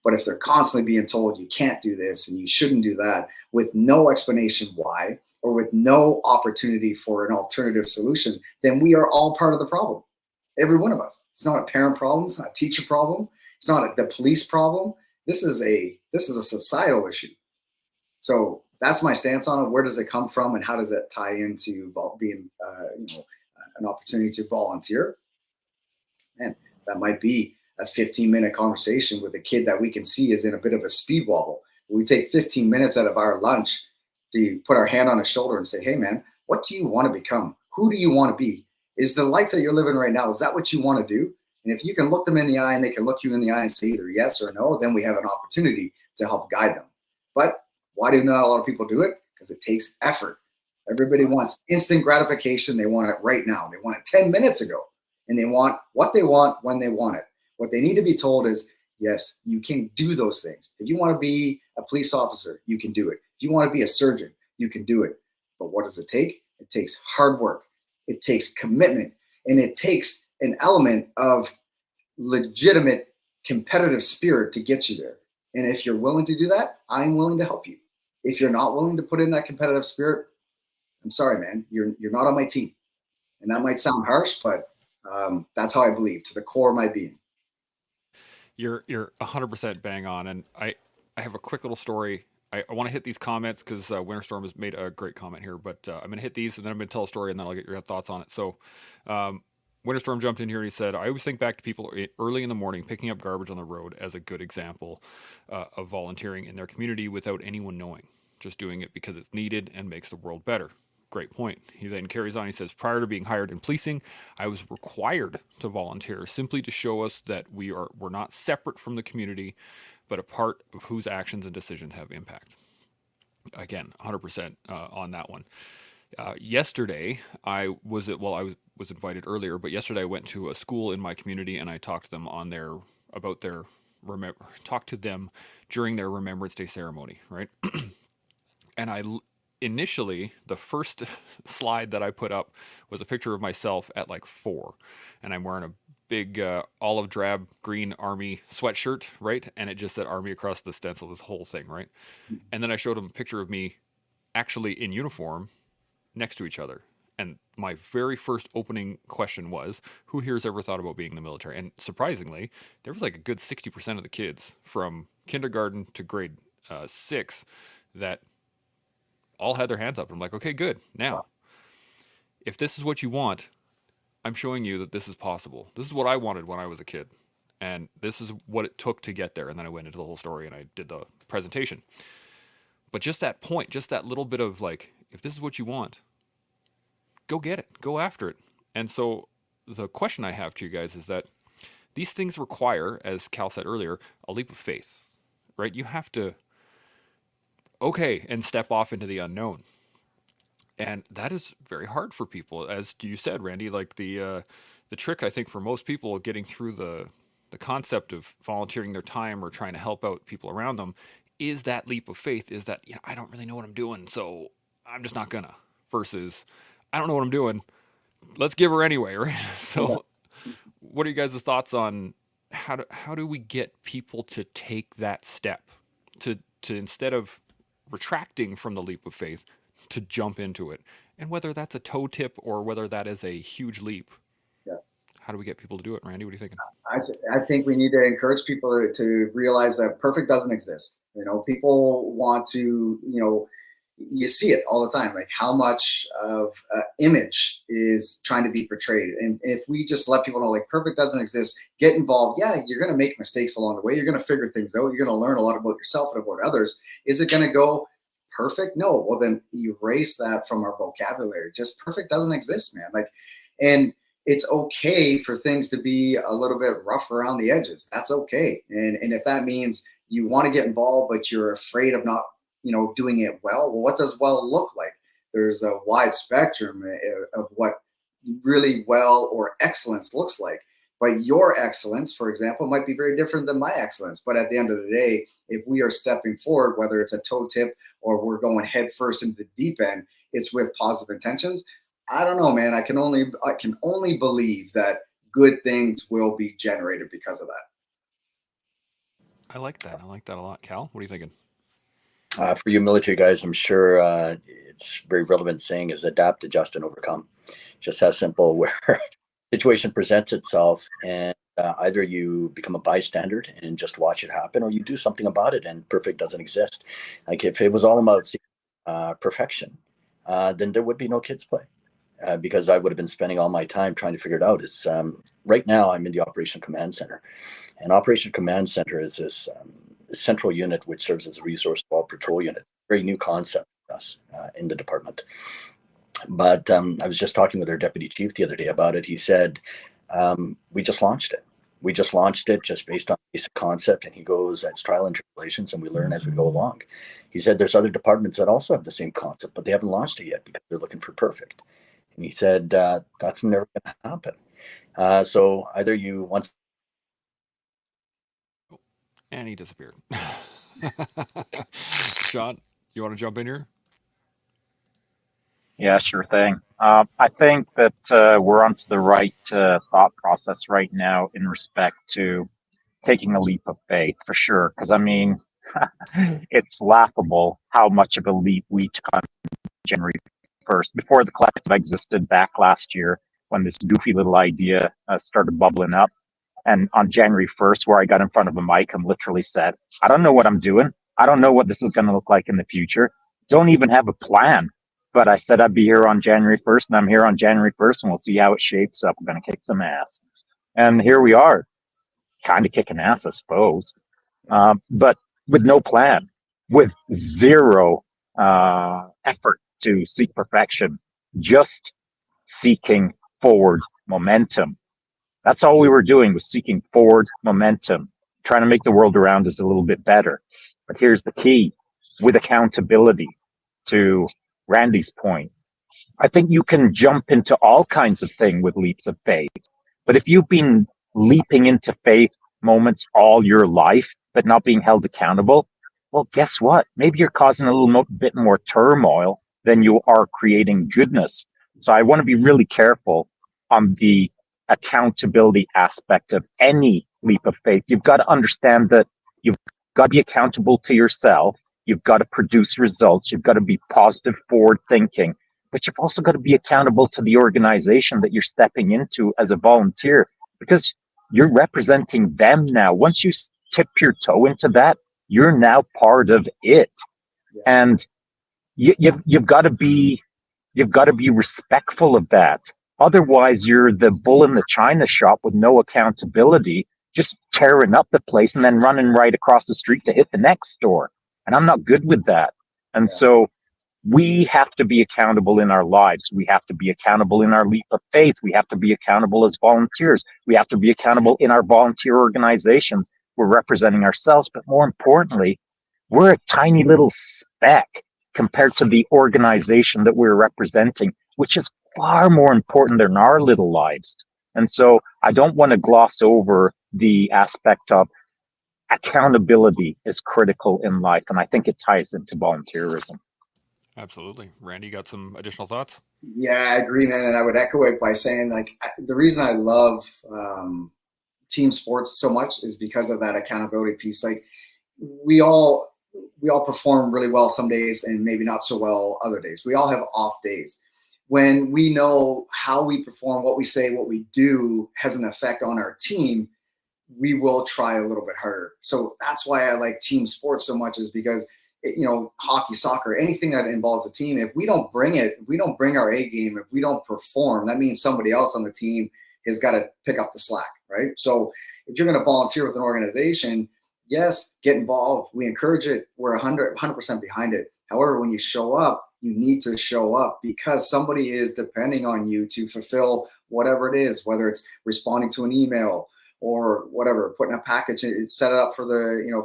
But if they're constantly being told you can't do this and you shouldn't do that with no explanation why, or with no opportunity for an alternative solution, then we are all part of the problem. Every one of us. It's not a parent problem. It's not a teacher problem. It's not the police problem. This is a societal issue. So that's my stance on it. Where does it come from, and how does it tie into being, an opportunity to volunteer? And that might be a 15-minute conversation with a kid that we can see is in a bit of a speed wobble. We take 15 minutes out of our lunch to put our hand on his shoulder and say, hey, man, what do you want to become? Who do you want to be? Is the life that you're living right now, is that what you want to do? And if you can look them in the eye and they can look you in the eye and say either yes or no, then we have an opportunity to help guide them. But why do not a lot of people do it? Because it takes effort. Everybody wants instant gratification. They want it right now. They want it 10 minutes ago. And they want what they want when they want it. What they need to be told is, yes, you can do those things. If you want to be a police officer, you can do it. If you want to be a surgeon, you can do it. But what does it take? It takes hard work. It takes commitment. And it takes an element of legitimate competitive spirit to get you there. And if you're willing to do that, I'm willing to help you. If you're not willing to put in that competitive spirit, I'm sorry, man, you're not on my team. And that might sound harsh, but that's how I believe, to the core of my being. You're 100% bang on, and I have a quick little story. I want to hit these comments because Winterstorm has made a great comment here, but I'm going to hit these and then I'm going to tell a story and then I'll get your thoughts on it. So, Winterstorm jumped in here and he said, I always think back to people early in the morning picking up garbage on the road as a good example of volunteering in their community without anyone knowing, just doing it because it's needed and makes the world better. Great point. He then carries on. He says, prior to being hired in policing, I was required to volunteer simply to show us that we're not separate from the community, but a part of whose actions and decisions have impact. Again, 100% on that one. Yesterday, I was invited earlier, but yesterday I went to a school in my community and I talked to them talked to them during their Remembrance Day ceremony, right? And initially, the first slide that I put up was a picture of myself at like 4, and I'm wearing a big olive drab green army sweatshirt, right? And it just said army across the stencil, this whole thing, right? And then I showed him a picture of me actually in uniform next to each other. And my very first opening question was, who here has ever thought about being in the military? And surprisingly, there was like a good 60% of the kids from kindergarten to grade 6 that all had their hands up. I'm like, okay, good. Now, if this is what you want, I'm showing you that this is possible. This is what I wanted when I was a kid. And this is what it took to get there. And then I went into the whole story and I did the presentation. But just that point, just that little bit of like, if this is what you want, go get it. Go after it. And so the question I have to you guys is that these things require, as Cal said earlier, a leap of faith, right? You have to, and step off into the unknown. And that is very hard for people, as you said, Randy. Like the the trick, I think, for most people getting through the concept of volunteering their time or trying to help out people around them is that leap of faith, is that, I don't really know what I'm doing, so I'm just not gonna, versus I don't know what I'm doing, let's give her anyway, right? So what are you guys' thoughts on how do we get people to take that step, to instead of retracting from the leap of faith, to jump into it, and whether that's a toe tip or whether that is a huge leap? Yeah. How do we get people to do it, Randy? What are you thinking? I think we need to encourage people to realize that perfect doesn't exist. People want to, you see it all the time, like how much of image is trying to be portrayed. And if we just let people know, like, perfect doesn't exist, get involved. Yeah, you're going to make mistakes along the way. You're going to figure things out. You're going to learn a lot about yourself and about others. Is it going to go perfect? No. Well, then erase that from our vocabulary. Just perfect doesn't exist, man. And it's okay for things to be a little bit rough around the edges. That's okay. And if that means you want to get involved, but you're afraid of not, doing it well, what does well look like? There's a wide spectrum of what really well or excellence looks like. But your excellence, for example, might be very different than my excellence. But at the end of the day, if we are stepping forward, whether it's a toe tip or we're going head first into the deep end, it's with positive intentions. I don't know, man. I can only believe that good things will be generated because of that. I like that. I like that a lot. Cal, what are you thinking? For you military guys, I'm sure it's very relevant saying is adapt, adjust, and overcome. Just as simple, where situation presents itself and either you become a bystander and just watch it happen, or you do something about it, and perfect doesn't exist. Like if it was all about perfection, then there would be no kids play. Because I would have been spending all my time trying to figure it out. It's right now I'm in the Operation Command Center, and Operation Command Center is this central unit which serves as a resource ball patrol unit. Very new concept for us in the department. But I was just talking with our deputy chief the other day about it. He said, we just launched it. We just launched it just based on basic concept. And he goes, it's trial and tribulations, and we learn as we go along. He said there's other departments that also have the same concept, but they haven't launched it yet because they're looking for perfect. And he said, that's never going to happen. So either you once. And he disappeared. Shaun, you want to jump in here? Yeah, sure thing. I think that we're onto the right thought process right now in respect to taking a leap of faith, for sure. Because, I mean, it's laughable how much of a leap we took on January 1st, before the collective existed back last year, when this goofy little idea started bubbling up. And on January 1st, where I got in front of a mic and literally said, I don't know what I'm doing. I don't know what this is going to look like in the future. Don't even have a plan. But I said I'd be here on January 1st, and I'm here on January 1st, and we'll see how it shapes up. We're going to kick some ass. And here we are, kind of kicking ass, I suppose, but with no plan, with zero effort to seek perfection, just seeking forward momentum. That's all we were doing, was seeking forward momentum, trying to make the world around us a little bit better. But here's the key, with accountability, to Randy's point. I think you can jump into all kinds of things with leaps of faith. But if you've been leaping into faith moments all your life, but not being held accountable, well, guess what? Maybe you're causing a little bit more turmoil than you are creating goodness. So I want to be really careful on the accountability aspect of any leap of faith. You've got to understand that you've got to be accountable to yourself. You've got to produce results. You've got to be positive, forward thinking, but you've also got to be accountable to the organization that you're stepping into as a volunteer, because you're representing them now. Once you tip your toe into that, you're now part of it. Yeah. And you've got to be respectful of that. Otherwise, you're the bull in the china shop with no accountability, just tearing up the place and then running right across the street to hit the next store. And I'm not good with that. And so we have to be accountable in our lives. We have to be accountable in our leap of faith. We have to be accountable as volunteers. We have to be accountable in our volunteer organizations. We're representing ourselves, but more importantly, we're a tiny little speck compared to the organization that we're representing, which is far more important than our little lives. And so I don't want to gloss over the aspect of accountability is critical in life. And I think it ties into volunteerism. Absolutely. Randy, got some additional thoughts? Yeah, I agree, man. And I would echo it by saying, like, the reason I love team sports so much is because of that accountability piece. Like, we all perform really well some days and maybe not so well other days. We all have off days. When we know how we perform, what we say, what we do has an effect on our team, we will try a little bit harder. So that's why I like team sports so much, is because hockey, soccer, anything that involves a team, if we don't bring it, if we don't bring our A game, if we don't perform, that means somebody else on the team has got to pick up the slack, right? So if you're going to volunteer with an organization, yes, get involved. We encourage it. We're 100% behind it. However, when you show up, you need to show up because somebody is depending on you to fulfill whatever it is, whether it's responding to an email or whatever, putting a package, set it up for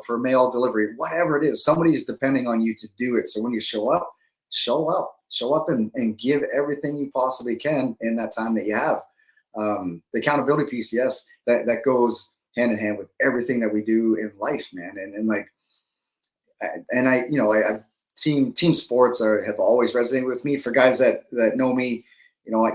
for mail delivery, whatever it is, somebody is depending on you to do it. So when you show up and give everything you possibly can in that time that you have. The accountability piece, yes, that goes hand in hand with everything that we do in life, man. Team sports have always resonated with me. For guys that know me,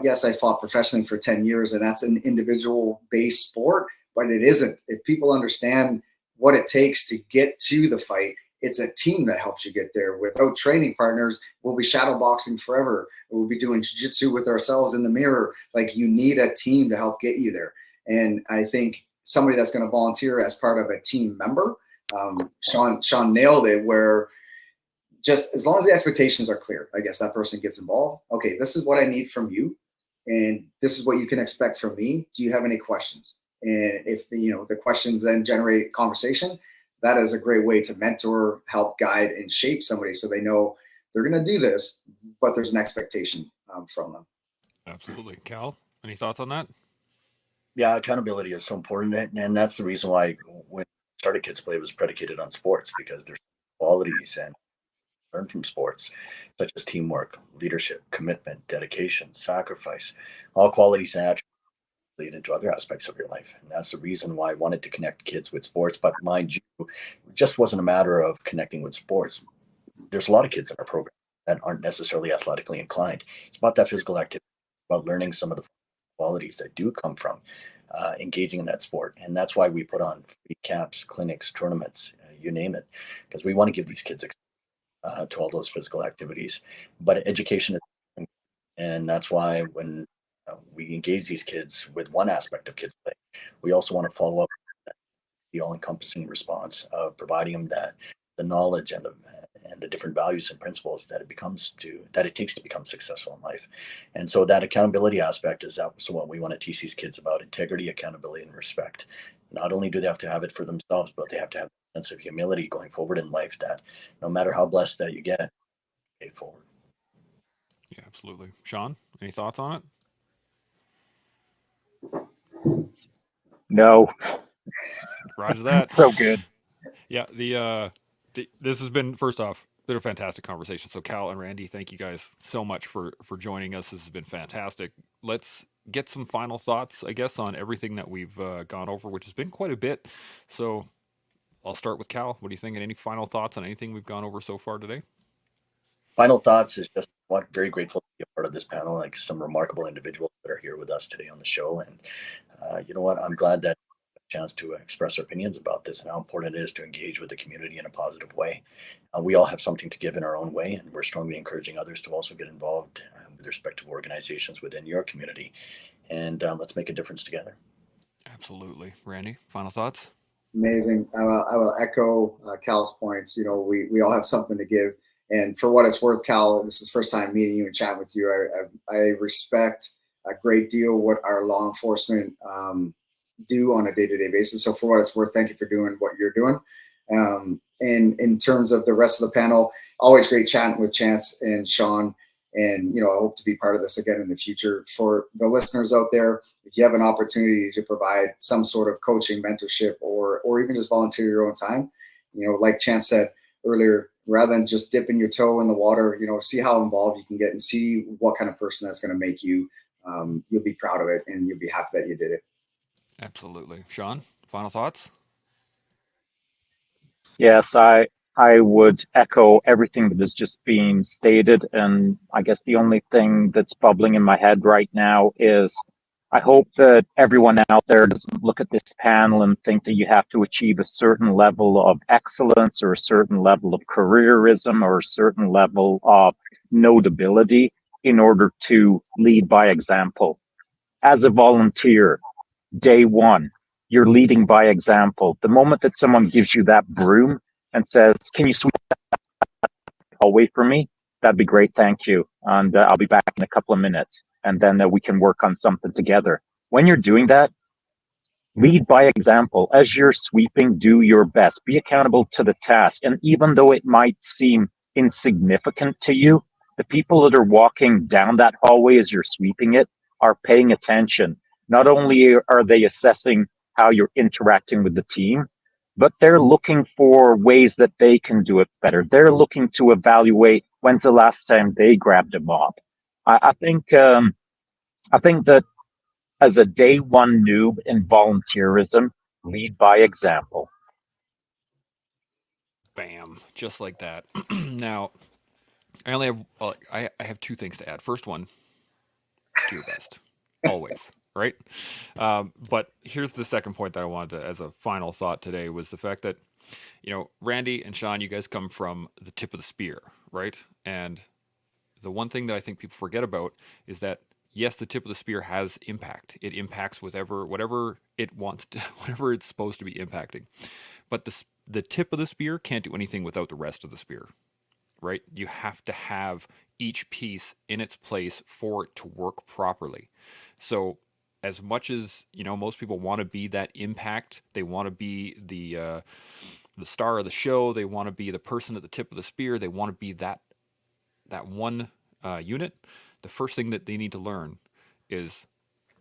yes, I fought professionally for 10 years, and that's an individual based sport, but it isn't. If people understand what it takes to get to the fight, it's a team that helps you get there. Without training partners, we'll be shadow boxing forever. We'll be doing jiu-jitsu with ourselves in the mirror. Like, you need a team to help get you there. And I think somebody that's going to volunteer as part of a team member, Shaun nailed it, where just as long as the expectations are clear, I guess that person gets involved. Okay, this is what I need from you, and this is what you can expect from me. Do you have any questions? And if the questions then generate conversation, that is a great way to mentor, help guide, and shape somebody so they know they're going to do this, but there's an expectation from them. Absolutely. Cal, any thoughts on that? Yeah, accountability is so important, and that's the reason why when started Kids Play was predicated on sports, because there's qualities and learn from sports, such as teamwork, leadership, commitment, dedication, sacrifice, all qualities and attributes lead into other aspects of your life. And that's the reason why I wanted to connect kids with sports. But mind you, it just wasn't a matter of connecting with sports. There's a lot of kids in our program that aren't necessarily athletically inclined. It's about that physical activity, about learning some of the qualities that do come from engaging in that sport. And that's why we put on free camps, clinics, tournaments, you name it, because we want to give these kids to all those physical activities. But education is, and that's why when we engage these kids with one aspect of Kids Play, we also want to follow up the all-encompassing response of providing them the knowledge and the different values and principles that it takes to become successful in life. And so that accountability aspect is also what we want to teach these kids about: integrity, accountability, and respect. Not only do they have to have it for themselves, but they have to have a sense of humility going forward in life, that no matter how blessed that you get, pay forward. Yeah, absolutely. Shaun, any thoughts on it? No. Roger that. So good. Yeah, this has been, first off, been a fantastic conversation. So Cal and Randy, thank you guys so much for joining us. This has been fantastic. Let's get some final thoughts, I guess, on everything that we've gone over, which has been quite a bit. So I'll start with Cal. What do you think? And any final thoughts on anything we've gone over so far today? Final thoughts is just very grateful to be a part of this panel, like some remarkable individuals that are here with us today on the show. And you know what? I'm glad that chance to express our opinions about this and how important it is to engage with the community in a positive way. We all have something to give in our own way, and we're strongly encouraging others to also get involved with respective organizations within your community. And let's make a difference together. Absolutely. Randy, final thoughts? Amazing. I will echo Cal's points. We all have something to give. And for what it's worth, Cal, this is the first time meeting you and chatting with you. I respect a great deal what our law enforcement do on a day-to-day basis. So for what it's worth, thank you for doing what you're doing. And in terms of the rest of the panel, always great chatting with Chance and Shaun. And, I hope to be part of this again in the future. For the listeners out there, if you have an opportunity to provide some sort of coaching, mentorship, or even just volunteer your own time, like Chance said earlier, rather than just dipping your toe in the water, see how involved you can get and see what kind of person that's going to make you you'll be proud of it and you'll be happy that you did it. Absolutely. Shaun, final thoughts? Yes, I would echo everything that has just been stated, and I guess the only thing that's bubbling in my head right now is I hope that everyone out there doesn't look at this panel and think that you have to achieve a certain level of excellence or a certain level of careerism or a certain level of notability in order to lead by example. As a volunteer, day one, you're leading by example. The moment that someone gives you that broom and says, "Can you sweep the hallway for me?" That'd be great, thank you. And I'll be back in a couple of minutes. And then we can work on something together. When you're doing that, lead by example. As you're sweeping, do your best. Be accountable to the task. And even though it might seem insignificant to you, the people that are walking down that hallway as you're sweeping it are paying attention. Not only are they assessing how you're interacting with the team, but they're looking for ways that they can do it better. They're looking to evaluate when's the last time they grabbed a mop. I think that as a day one noob in volunteerism, lead by example. Bam, just like that. Now, I only have I have two things to add. First one, do your best, always, right? But here's the second point that I wanted to, as a final thought today, was the fact that Randy and Shaun, you guys come from the tip of the spear, right? And the one thing that I think people forget about is that yes, the tip of the spear has impact. It impacts whatever it wants to, whatever it's supposed to be impacting. But the tip of the spear can't do anything without the rest of the spear, right? You have to have each piece in its place for it to work properly. So as much as most people want to be that impact, they want to be the star of the show, they want to be the person at the tip of the spear, they want to be that one unit. The first thing that they need to learn is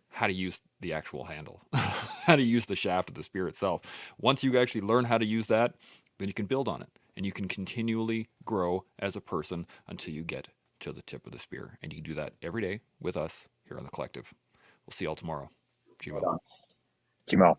how to use the actual handle, how to use the shaft of the spear itself. Once you actually learn how to use that, then you can build on it and you can continually grow as a person until you get to the tip of the spear. And you can do that every day with us here on the Collective. We'll see y'all tomorrow. Chimo. Chimo.